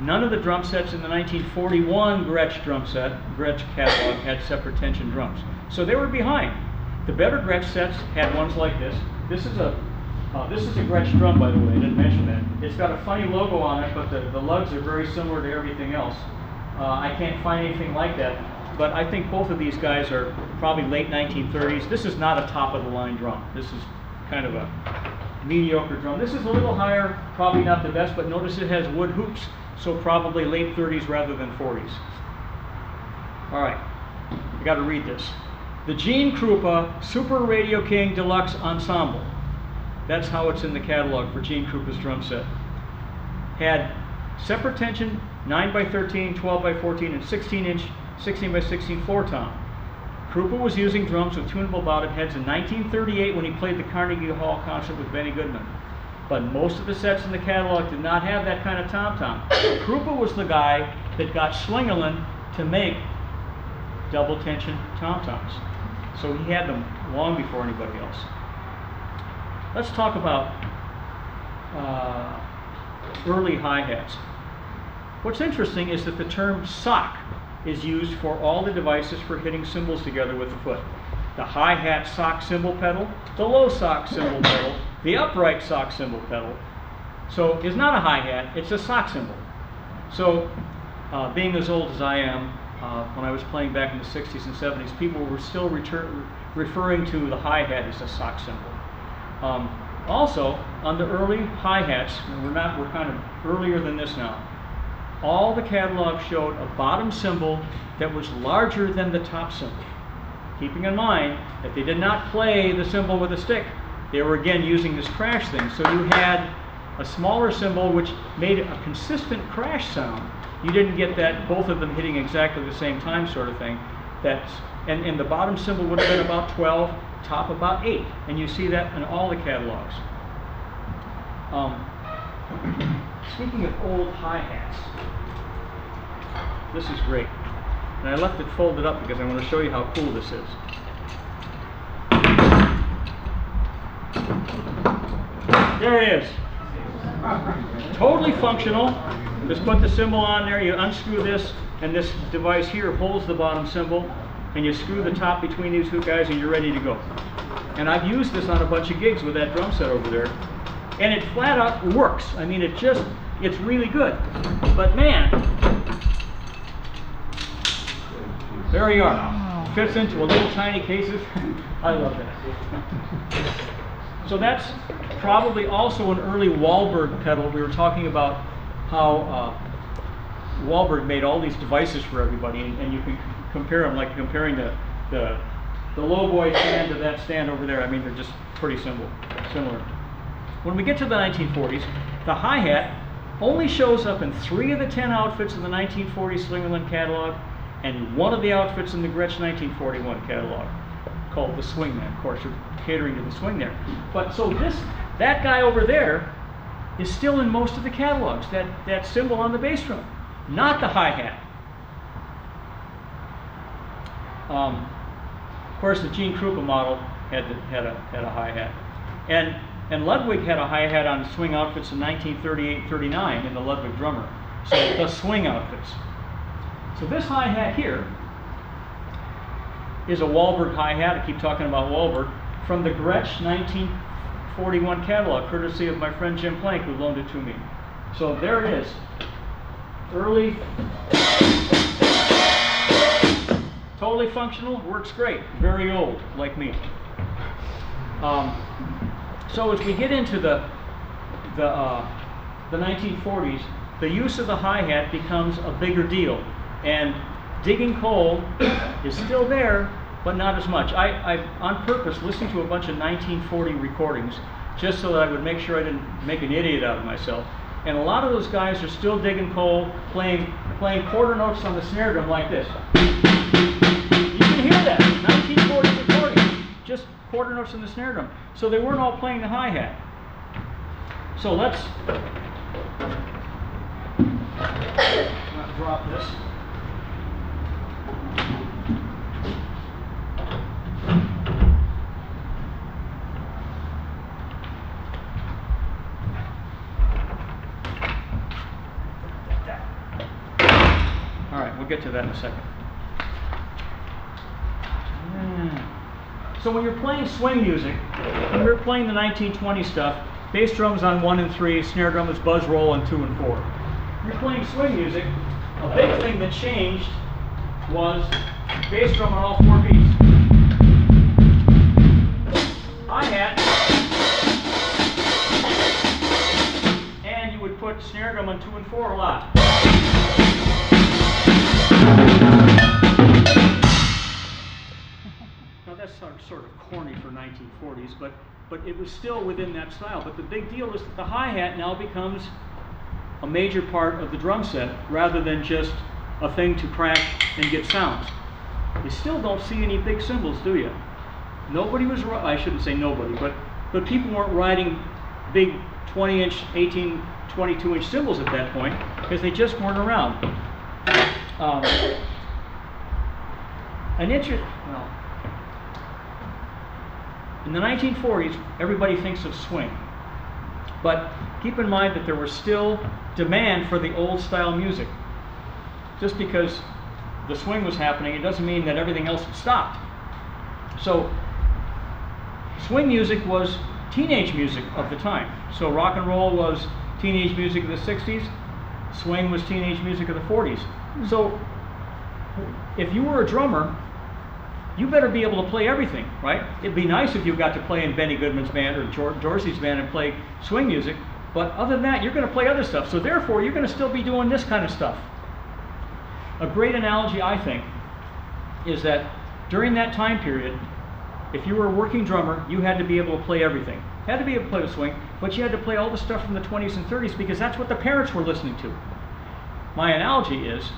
None of the drum sets in the 1941 Gretsch catalog had separate tension drums. So they were behind. The better Gretsch sets had ones like this. This is a Gretsch drum, by the way. I didn't mention that. It's got a funny logo on it, but the lugs are very similar to everything else. I can't find anything like that. But I think both of these guys are probably late 1930s. This is not a top-of-the-line drum. This is kind of a mediocre drum. This is a little higher, probably not the best, but notice it has wood hoops, so probably late 30s rather than 40s. All right, I got to read this. The Gene Krupa Super Radio King Deluxe Ensemble. That's how it's in the catalog for Gene Krupa's drum set. Had separate tension, 9x13, 12x14, and 16-inch 16x16 floor tom. Krupa was using drums with tunable bottom heads in 1938 when he played the Carnegie Hall concert with Benny Goodman. But most of the sets in the catalog did not have that kind of tom-tom. Krupa was the guy that got Slingerland to make double tension tom-toms. So he had them long before anybody else. Let's talk about early hi-hats. What's interesting is that the term sock is used for all the devices for hitting cymbals together with the foot. The hi-hat sock cymbal pedal, the low sock cymbal pedal, the upright sock cymbal pedal. So it's not a hi-hat, it's a sock cymbal. So being as old as I am, when I was playing back in the 60s and 70s, people were still referring to the hi-hat as a sock cymbal. Also, on the early hi-hats, we're kind of earlier than this now, all the catalogs showed a bottom cymbal that was larger than the top cymbal. Keeping in mind that they did not play the cymbal with a stick. They were again using this crash thing. So you had a smaller cymbal which made a consistent crash sound. You didn't get that both of them hitting exactly the same time sort of thing. And the bottom cymbal would have been about 12, top about 8. And you see that in all the catalogs. Speaking of old hi-hats, this is great. And I left it folded up because I want to show you how cool this is. There it is. Totally functional. Just put the cymbal on there, you unscrew this, and this device here holds the bottom cymbal, and you screw the top between these two guys and you're ready to go. And I've used this on a bunch of gigs with that drum set over there. And it flat out works. I mean, it's really good. But man, there you are. Fits into a little tiny cases. I love that. So that's probably also an early Wahlberg pedal. We were talking about how Wahlberg made all these devices for everybody, and you can compare them, like comparing the low boy stand to that stand over there. I mean, they're just pretty similar. When we get to the 1940s, the hi-hat only shows up in 3 of the 10 outfits in the 1940 Slingerland catalog, and 1 of the outfits in the Gretsch 1941 catalog, called the Swingman. Of course, you're catering to the swing there. But so that guy over there is still in most of the catalogs, that cymbal on the bass drum, not the hi-hat. Of course, the Gene Krupa model had a hi-hat. And Ludwig had a hi-hat on swing outfits in 1938-39 in the Ludwig drummer. So the swing outfits. So this hi-hat here is a Wahlberg hi-hat. I keep talking about Wahlberg, from the Gretsch 1941 catalog, courtesy of my friend Jim Plank, who loaned it to me. So there it is. Early, totally functional, works great. Very old, like me. So as we get into the 1940s, the use of the hi-hat becomes a bigger deal, and digging coal is still there, but not as much. I on purpose listened to a bunch of 1940 recordings just so that I would make sure I didn't make an idiot out of myself. And a lot of those guys are still digging coal, playing quarter notes on the snare drum like this. You can hear that, 1940 recording, just quarter notes on the snare drum. So they weren't all playing the hi-hat. So let's not drop this. All right, we'll get to that in a second. So when you're playing swing music, when we're playing the 1920 stuff, bass drum's on 1 and 3, snare drum is buzz roll on 2 and 4. You're playing swing music, a big thing that changed was bass drum on all 4 beats. Hi-hat, and you would put snare drum on 2 and 4 a lot. Now that's sort of corny for 1940s, but it was still within that style. But the big deal is that the hi-hat now becomes a major part of the drum set rather than just a thing to crack and get sounds. You still don't see any big cymbals, do you? Nobody was, I shouldn't say nobody, but people weren't riding big 20-inch, 18, 22-inch cymbals at that point because they just weren't around. In the 1940s, everybody thinks of swing. But keep in mind that there was still demand for the old style music. Just because the swing was happening, it doesn't mean that everything else had stopped. So swing music was teenage music of the time. So rock and roll was teenage music of the 60s, swing was teenage music of the 40s. So if you were a drummer, you better be able to play everything, right? It'd be nice if you got to play in Benny Goodman's band or Dorsey's band and play swing music, but other than that, you're going to play other stuff. So therefore, you're going to still be doing this kind of stuff. A great analogy, I think, is that during that time period, if you were a working drummer, you had to be able to play everything. You had to be able to play the swing, but you had to play all the stuff from the 20s and 30s because that's what the parents were listening to. My analogy is,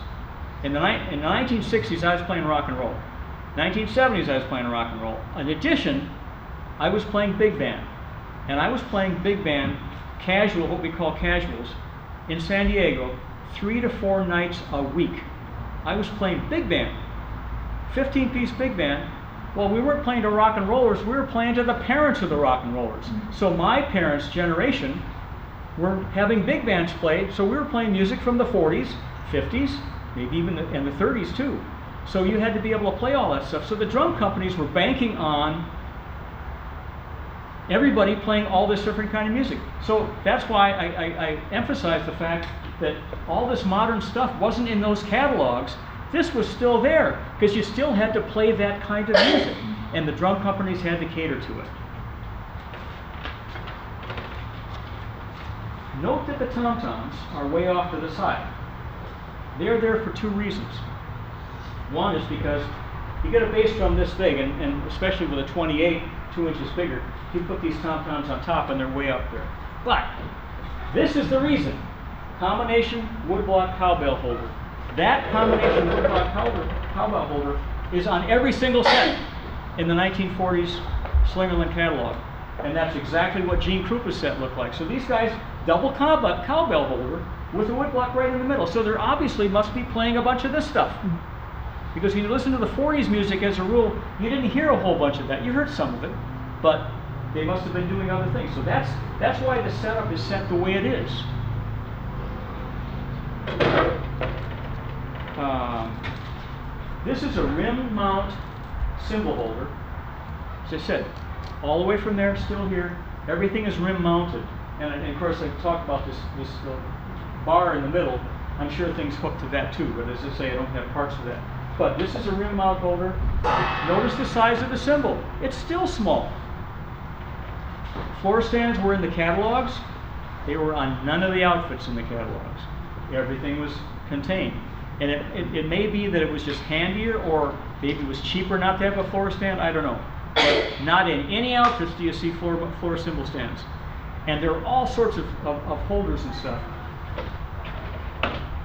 in the 1960s, I was playing rock and roll. 1970s, I was playing rock and roll. In addition, I was playing big band. And I was playing big band, casual, what we call casuals, in San Diego, 3 to 4 nights a week. I was playing big band, 15-piece big band. Well, we weren't playing to rock and rollers, we were playing to the parents of the rock and rollers. So my parents' generation were having big bands played, so we were playing music from the 40s, 50s, maybe even in the 30s too. So you had to be able to play all that stuff. So the drum companies were banking on everybody playing all this different kind of music. So that's why I emphasize the fact that all this modern stuff wasn't in those catalogs. This was still there because you still had to play that kind of music, and the drum companies had to cater to it. Note that the tom-toms are way off to the side. They're there for 2 reasons. One is because you get a bass drum this big, and especially with a 28, 2 inches bigger, you put these tom-toms on top and they're way up there. But this is the reason. Combination woodblock cowbell holder. That combination woodblock cowbell holder is on every single set in the 1940s Slingerland catalog. And that's exactly what Gene Krupa's set looked like. So these guys, double cowbell holder with a woodblock right in the middle. So they obviously must be playing a bunch of this stuff. Because when you listen to the 40s music, as a rule, you didn't hear a whole bunch of that. You heard some of it, but they must have been doing other things. So that's why the setup is set the way it is. This is a rim mount cymbal holder. As I said, all the way from there, still here, everything is rim mounted. And of course, I talked about this bar in the middle. I'm sure things hook to that too, but as I say, I don't have parts of that. But this is a rim mount holder. Notice the size of the cymbal. It's still small. Floor stands were in the catalogs. They were on none of the outfits in the catalogs. Everything was contained. And it may be that it was just handier, or maybe it was cheaper not to have a floor stand, I don't know. But not in any outfits do you see floor cymbal stands. And there are all sorts of holders and stuff.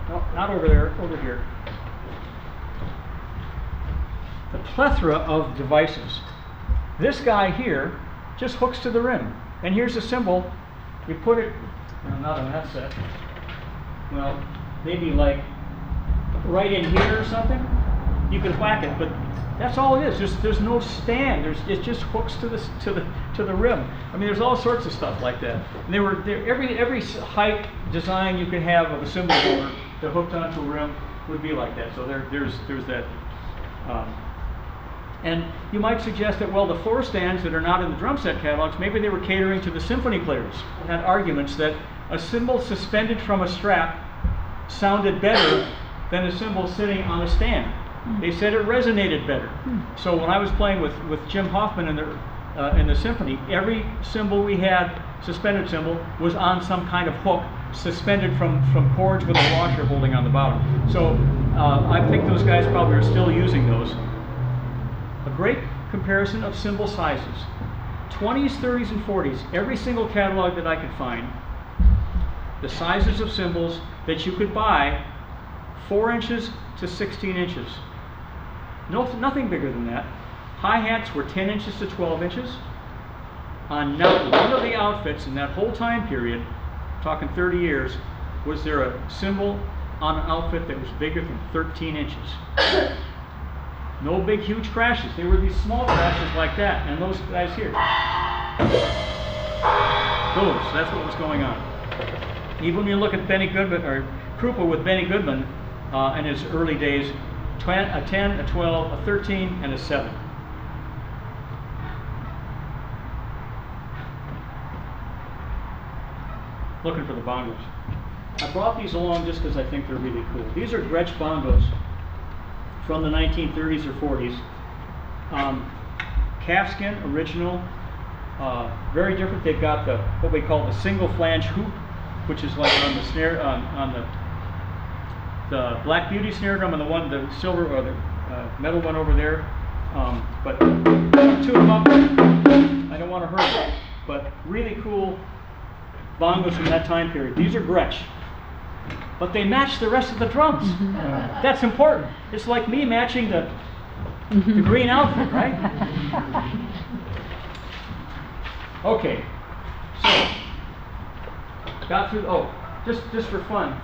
No, not over there, over here. The plethora of devices. This guy here just hooks to the rim. And here's a cymbal. We put it, well, not on that set. Well, maybe like right in here or something. You can whack it, but that's all it is. There's no stand. It just hooks to the rim. I mean, there's all sorts of stuff like that. And every height design you could have of a cymbal holder that hooked onto a rim would be like that. So there's that. And you might suggest that, well, the floor stands that are not in the drum set catalogs, maybe they were catering to the symphony players. I had arguments that a cymbal suspended from a strap sounded better than a cymbal sitting on a stand. They said it resonated better. So when I was playing with Jim Hoffman in the symphony, every cymbal we had, suspended cymbal, was on some kind of hook, suspended from cords with a washer holding on the bottom. So I think those guys probably are still using those. A great comparison of cymbal sizes. 20s, 30s, and 40s, every single catalog that I could find, the sizes of cymbals that you could buy, 4 inches to 16 inches. Nothing bigger than that. Hi-hats were 10 inches to 12 inches. On not one of the outfits in that whole time period, talking 30 years, was there a cymbal on an outfit that was bigger than 13 inches. No big, huge crashes. They were these small crashes like that, and those guys here. Those, that's what was going on. Even when you look at Benny Goodman, or Krupa with Benny Goodman in his early days, a 10, a 12, a 13, and a 7. Looking for the bongos. I brought these along just because I think they're really cool. These are Gretsch bongos from the 1930s or 40s. Calfskin, original, very different. They've got what we call the single flange hoop, which is like on the snare, on the Black Beauty snare drum, and the silver or the metal one over there. But two of them up. I don't want to hurt them, but really cool bongos from that time period. These are Gretsch. But they match the rest of the drums. That's important. It's like me matching the green outfit, right? Okay, so got through. Oh, just for fun,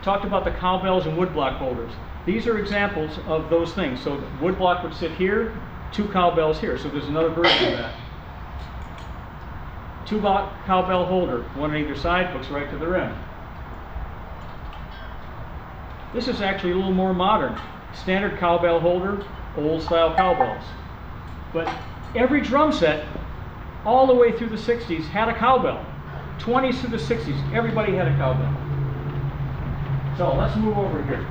talked about the cowbells and woodblock holders. These are examples of those things. So the woodblock would sit here, 2 cowbells here. So there's another version of that. 2 cowbell holder, 1 on either side, hooks right to the rim. This is actually a little more modern. Standard cowbell holder, old style cowbells. But every drum set, all the way through the 60s, had a cowbell. 20s through the 60s, everybody had a cowbell. So let's move over here.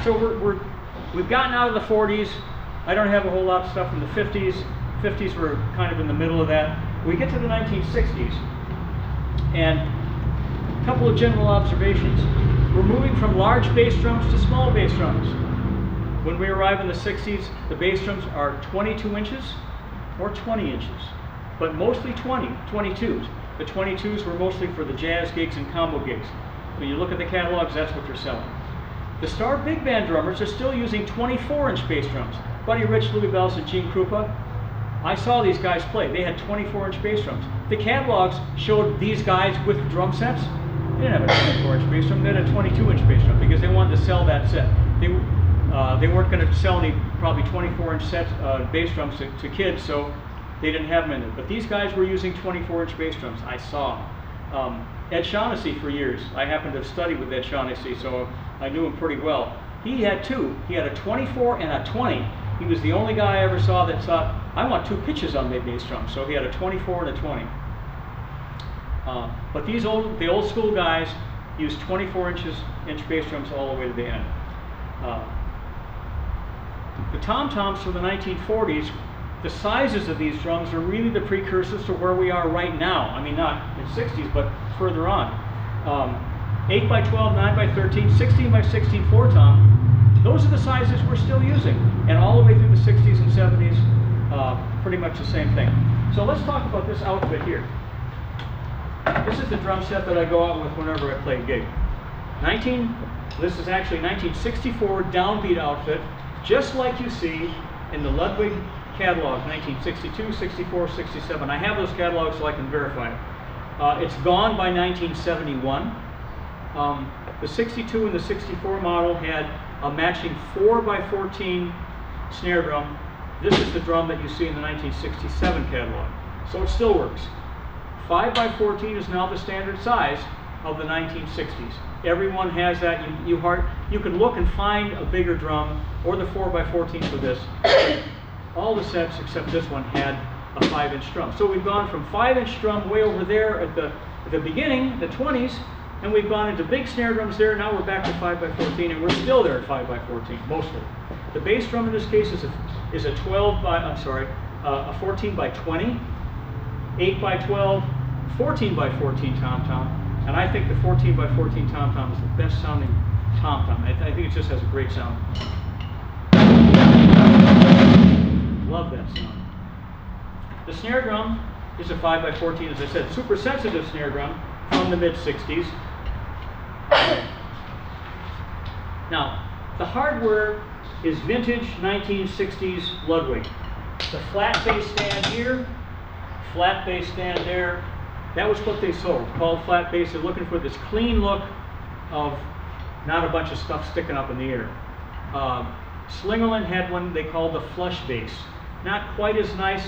So we've gotten out of the 40s. I don't have a whole lot of stuff from the 50s. 50s were kind of in the middle of that. We get to the 1960s. And a couple of general observations. We're moving from large bass drums to small bass drums. When we arrive in the 60s, the bass drums are 22 inches or 20 inches, but mostly 22s. The 22s were mostly for the jazz gigs and combo gigs. When you look at the catalogs, that's what they're selling. The star big band drummers are still using 24-inch bass drums. Buddy Rich, Louis Bells, and Gene Krupa, I saw these guys play. They had 24-inch bass drums. The catalogs showed these guys with drum sets. They didn't have a 24-inch bass drum. They had a 22-inch bass drum because they wanted to sell that set. They weren't going to sell any probably 24-inch sets bass drums to kids, so they didn't have them in there. But these guys were using 24-inch bass drums. I saw them. Ed Shaughnessy for years. I happened to have studied with Ed Shaughnessy, so I knew him pretty well. He had 2. He had a 24 and a 20. He was the only guy I ever saw that thought, I want 2 pitches on my bass drum. So he had a 24 and a 20. But the old school guys used 24-inch bass drums all the way to the end. The tom-toms from the 1940s, the sizes of these drums are really the precursors to where we are right now. I mean, not in the 60s, but further on. 8 by 12, 9 by 13, 16 by 16 4-tom. Those are the sizes we're still using. And all the way through the 60s and 70s, pretty much the same thing. So let's talk about this outfit here. This is the drum set that I go out with whenever I play a gig. This is actually 1964 downbeat outfit, just like you see in the Ludwig catalog, 1962, 64, 67. I have those catalogs so I can verify it. It's gone by 1971. The 62 and the 64 model had a matching 4 by 14 snare drum. This is the drum that you see in the 1967 catalog. So it still works. 5 by 14 is now the standard size of the 1960s. Everyone has that. You can look and find a bigger drum or the 4 by 14 for this. All the sets except this one had a 5-inch drum. So we've gone from 5-inch drum way over there at the beginning, the 20s, and we've gone into big snare drums there. Now we're back to 5 by 14, and we're still there at 5 by 14 mostly. The bass drum in this case is a 14 by 20, 8 by 12, 14 by 14 tom-tom, and I think the 14 by 14 tom-tom is the best sounding tom-tom. I think it just has a great sound. Love that sound. The snare drum is a 5 by 14, as I said, super sensitive snare drum from the mid-60s. Now, the hardware is vintage 1960s Ludwig. The flat bass stand here, flat bass stand there, that was what they sold, called flat bass. They're looking for this clean look of not a bunch of stuff sticking up in the air. Slingerland had one they called the flush bass. Not quite as nice.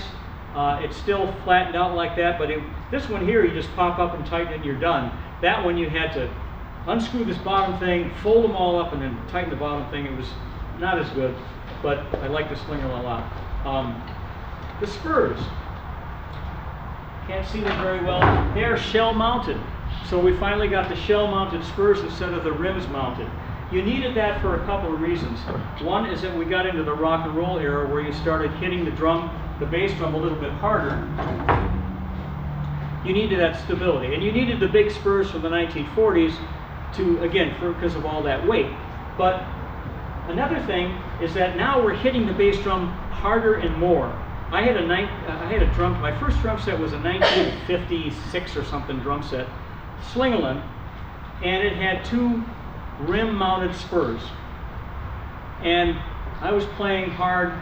It's still flattened out like that, but this one here, you just pop up and tighten it and you're done. That one you had to unscrew this bottom thing, fold them all up, and then tighten the bottom thing. It was not as good, but I like the Slingerland a lot. The spurs. Can't see them very well. They are shell mounted. So we finally got the shell mounted spurs instead of the rims mounted. You needed that for a couple of reasons. One is that we got into the rock and roll era where you started hitting the bass drum a little bit harder. You needed that stability. And you needed the big spurs from the 1940s to, again, because of all that weight. But another thing is that now we're hitting the bass drum harder and more. I had a drum, my first drum set was a 1956 or something drum set, Slingerland, and it had 2 rim-mounted spurs. And I was playing hard,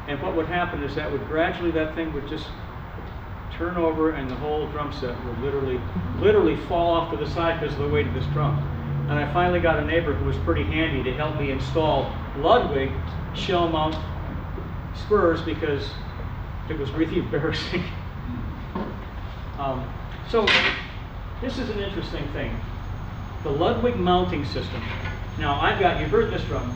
and what would happen is that that thing would just turn over, and the whole drum set would literally fall off to the side because of the weight of this drum. And I finally got a neighbor who was pretty handy to help me install Ludwig shell mount spurs because it was really embarrassing. So this is an interesting thing. The Ludwig mounting system. Now you heard this drum.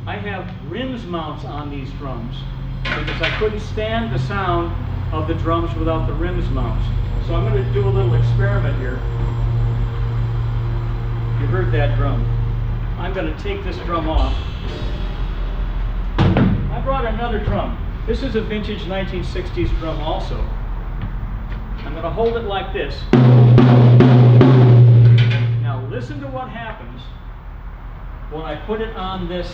I have rims mounts on these drums because I couldn't stand the sound of the drums without the rims mounts. So I'm going to do a little experiment here. You heard that drum. I'm going to take this drum off. I brought another drum. This is a vintage 1960s drum also. I'm going to hold it like this. Now listen to what happens when I put it on this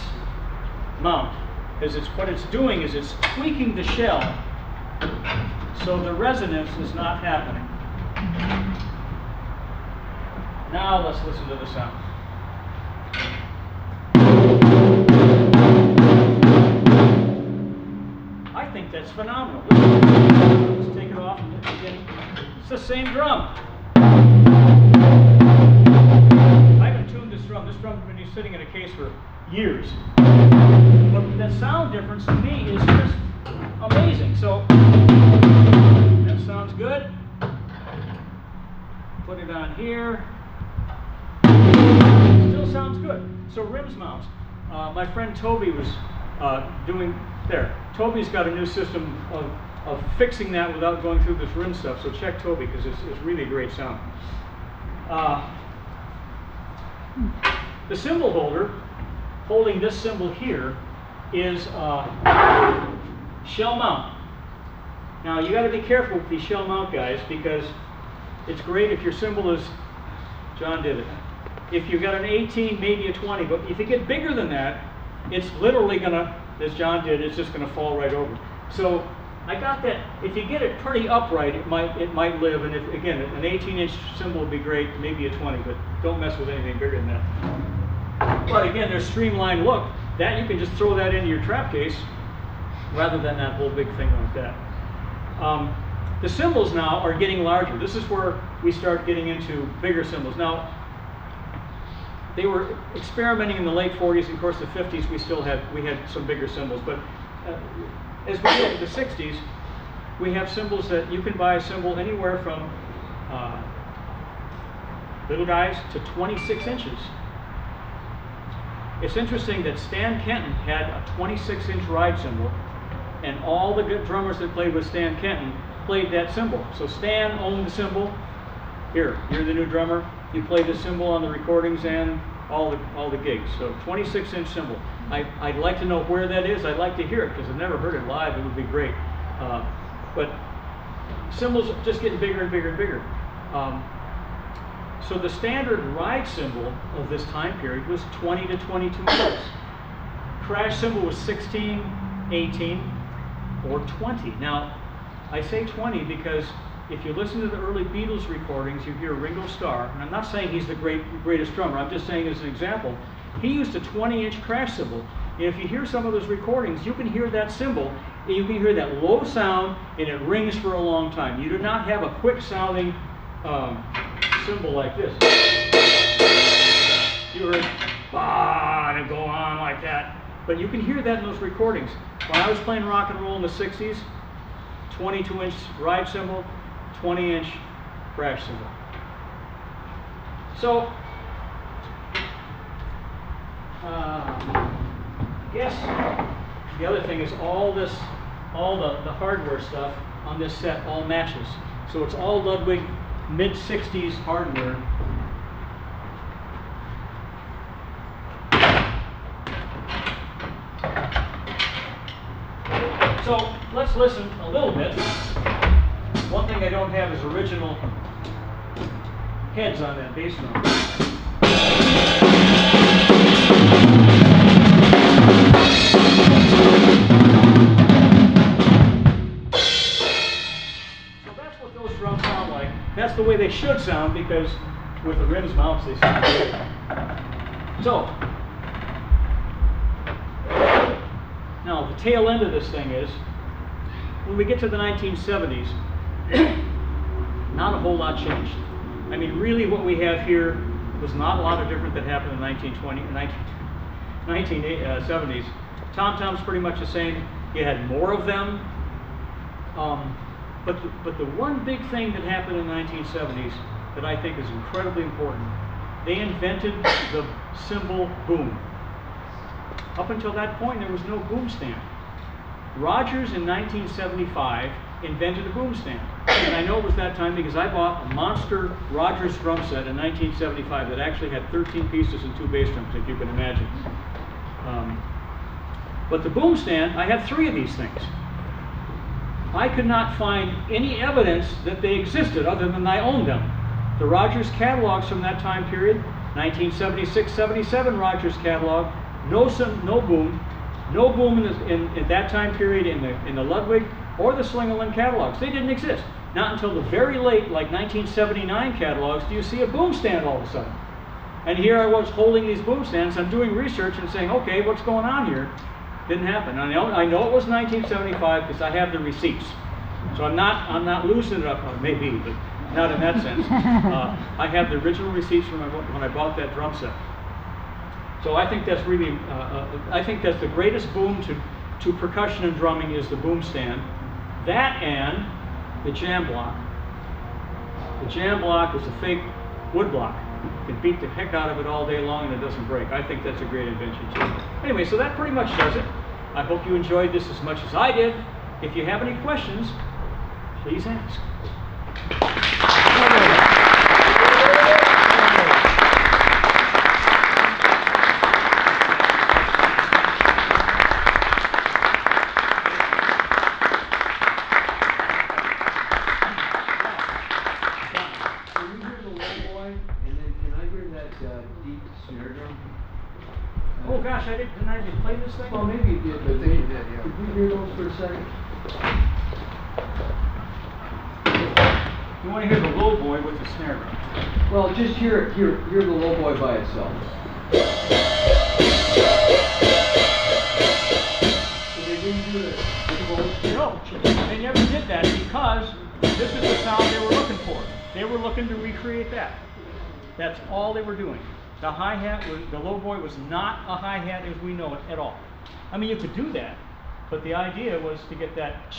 mount. Because what it's doing is it's tweaking the shell so the resonance is not happening. Now let's listen to the sound. I think that's phenomenal. Let's take it off at the beginning. It's the same drum. I haven't tuned this drum. This drum has been sitting in a case for years. But the sound difference to me is just amazing. So that sounds good. Put it on here. Still sounds good. So rims mounts. My friend Toby was doing there. Toby's got a new system of of fixing that without going through this rim stuff. So check Toby, because it's really a great sound. The cymbal holder, holding this cymbal here, is shell mount. Now you got to be careful with these shell mount guys, because it's great if your cymbal is, John did it, if you've got an 18, maybe a 20, but if you get bigger than that, it's literally gonna, as John did, it's just gonna fall right over. So I got that. If you get it pretty upright, it might live. And if, again, an 18-inch cymbal would be great, maybe a 20, but don't mess with anything bigger than that. But again, there's streamlined look. That you can just throw that into your trap case rather than that whole big thing like that. The cymbals now are getting larger. This is where we start getting into bigger cymbals. Now, they were experimenting in the late 40s, and of course the 50s we had some bigger cymbals. But as we get to the 60s, we have cymbals that you can buy a cymbal anywhere from little guys to 26 inches. It's interesting that Stan Kenton had a 26-inch ride cymbal, and all the good drummers that played with Stan Kenton played that cymbal. So Stan owned the cymbal. Here, you're the new drummer. You play the cymbal on the recordings and all the gigs. So 26-inch cymbal. I'd like to know where that is. I'd like to hear it, because I've never heard it live. It would be great. But cymbals are just getting bigger and bigger and bigger. So the standard ride cymbal of this time period was 20 to 22 inches. Crash cymbal was 16, 18, or 20. Now, I say 20 because if you listen to the early Beatles recordings, you hear Ringo Starr, and I'm not saying he's the greatest drummer, I'm just saying as an example, he used a 20-inch crash cymbal. And if you hear some of those recordings, you can hear that cymbal, and you can hear that low sound, and it rings for a long time. You do not have a quick sounding cymbal like this. You heard bah, and go on like that. But you can hear that in those recordings. When I was playing rock and roll in the 60s, 22-inch ride cymbal, 20-inch crash cymbal. So, I guess the other thing is all the hardware stuff on this set all matches. So it's all Ludwig mid-60s hardware. So let's listen a little bit. One thing I don't have is original heads on that bass drum. So that's what those drums sound like. That's the way they should sound, because with the rims mounts they sound good. So now, the tail end of this thing is, when we get to the 1970s, not a whole lot changed. I mean, really what we have here was not a lot of different that happened in the 1970s. Tom-toms pretty much the same. You had more of them. But the one big thing that happened in the 1970s that I think is incredibly important, they invented the cymbal boom. Up until that point, there was no boom stand. Rogers in 1975 invented a boom stand. And I know it was that time because I bought a monster Rogers drum set in 1975 that actually had 13 pieces and 2 bass drums, if you can imagine. But the boom stand, I had 3 of these things. I could not find any evidence that they existed other than I owned them. The Rogers catalogs from that time period, 1976-77 Rogers catalog, no boom in that time period in the Ludwig or the Slingerland catalogs. They didn't exist. Not until the very late, like 1979 catalogs, do you see a boom stand all of a sudden. And here I was holding these boom stands. I'm doing research and saying, okay, what's going on here? Didn't happen. I know it was 1975 because I have the receipts. So I'm not losing it up. Well, maybe, but not in that sense. I have the original receipts from when I bought that drum set. So I think that's really, I think that's the greatest boom to percussion and drumming is the boom stand. That and the jam block. The jam block is a fake wood block. You can beat the heck out of it all day long and it doesn't break. I think that's a great invention too. Anyway, so that pretty much does it. I hope you enjoyed this as much as I did. If you have any questions, please ask. Oh gosh, didn't I play this thing? Well, maybe you did, but they did, yeah. Could we hear those for a second? You want to hear the low boy with the snare drum. Well, just hear the low boy by itself. So they didn't do the No, they never did that because this is the sound they were looking for. They were looking to recreate that. That's all they were doing. The hi-hat, the low boy was not a hi-hat as we know it at all. I mean, you could do that, but the idea was to get that.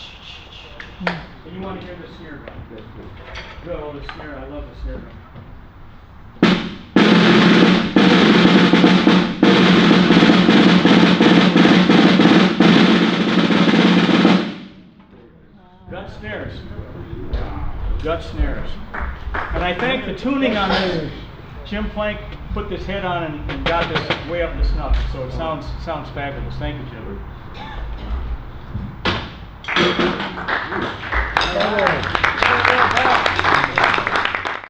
And you want to hear the snare drum. Good, oh, the snare, I love the snare drum. Gut snares. Gut snares. And I think the tuning on this, Jim Plank put this head on and got this way up the snuff, so it sounds fabulous. Thank you, Jim.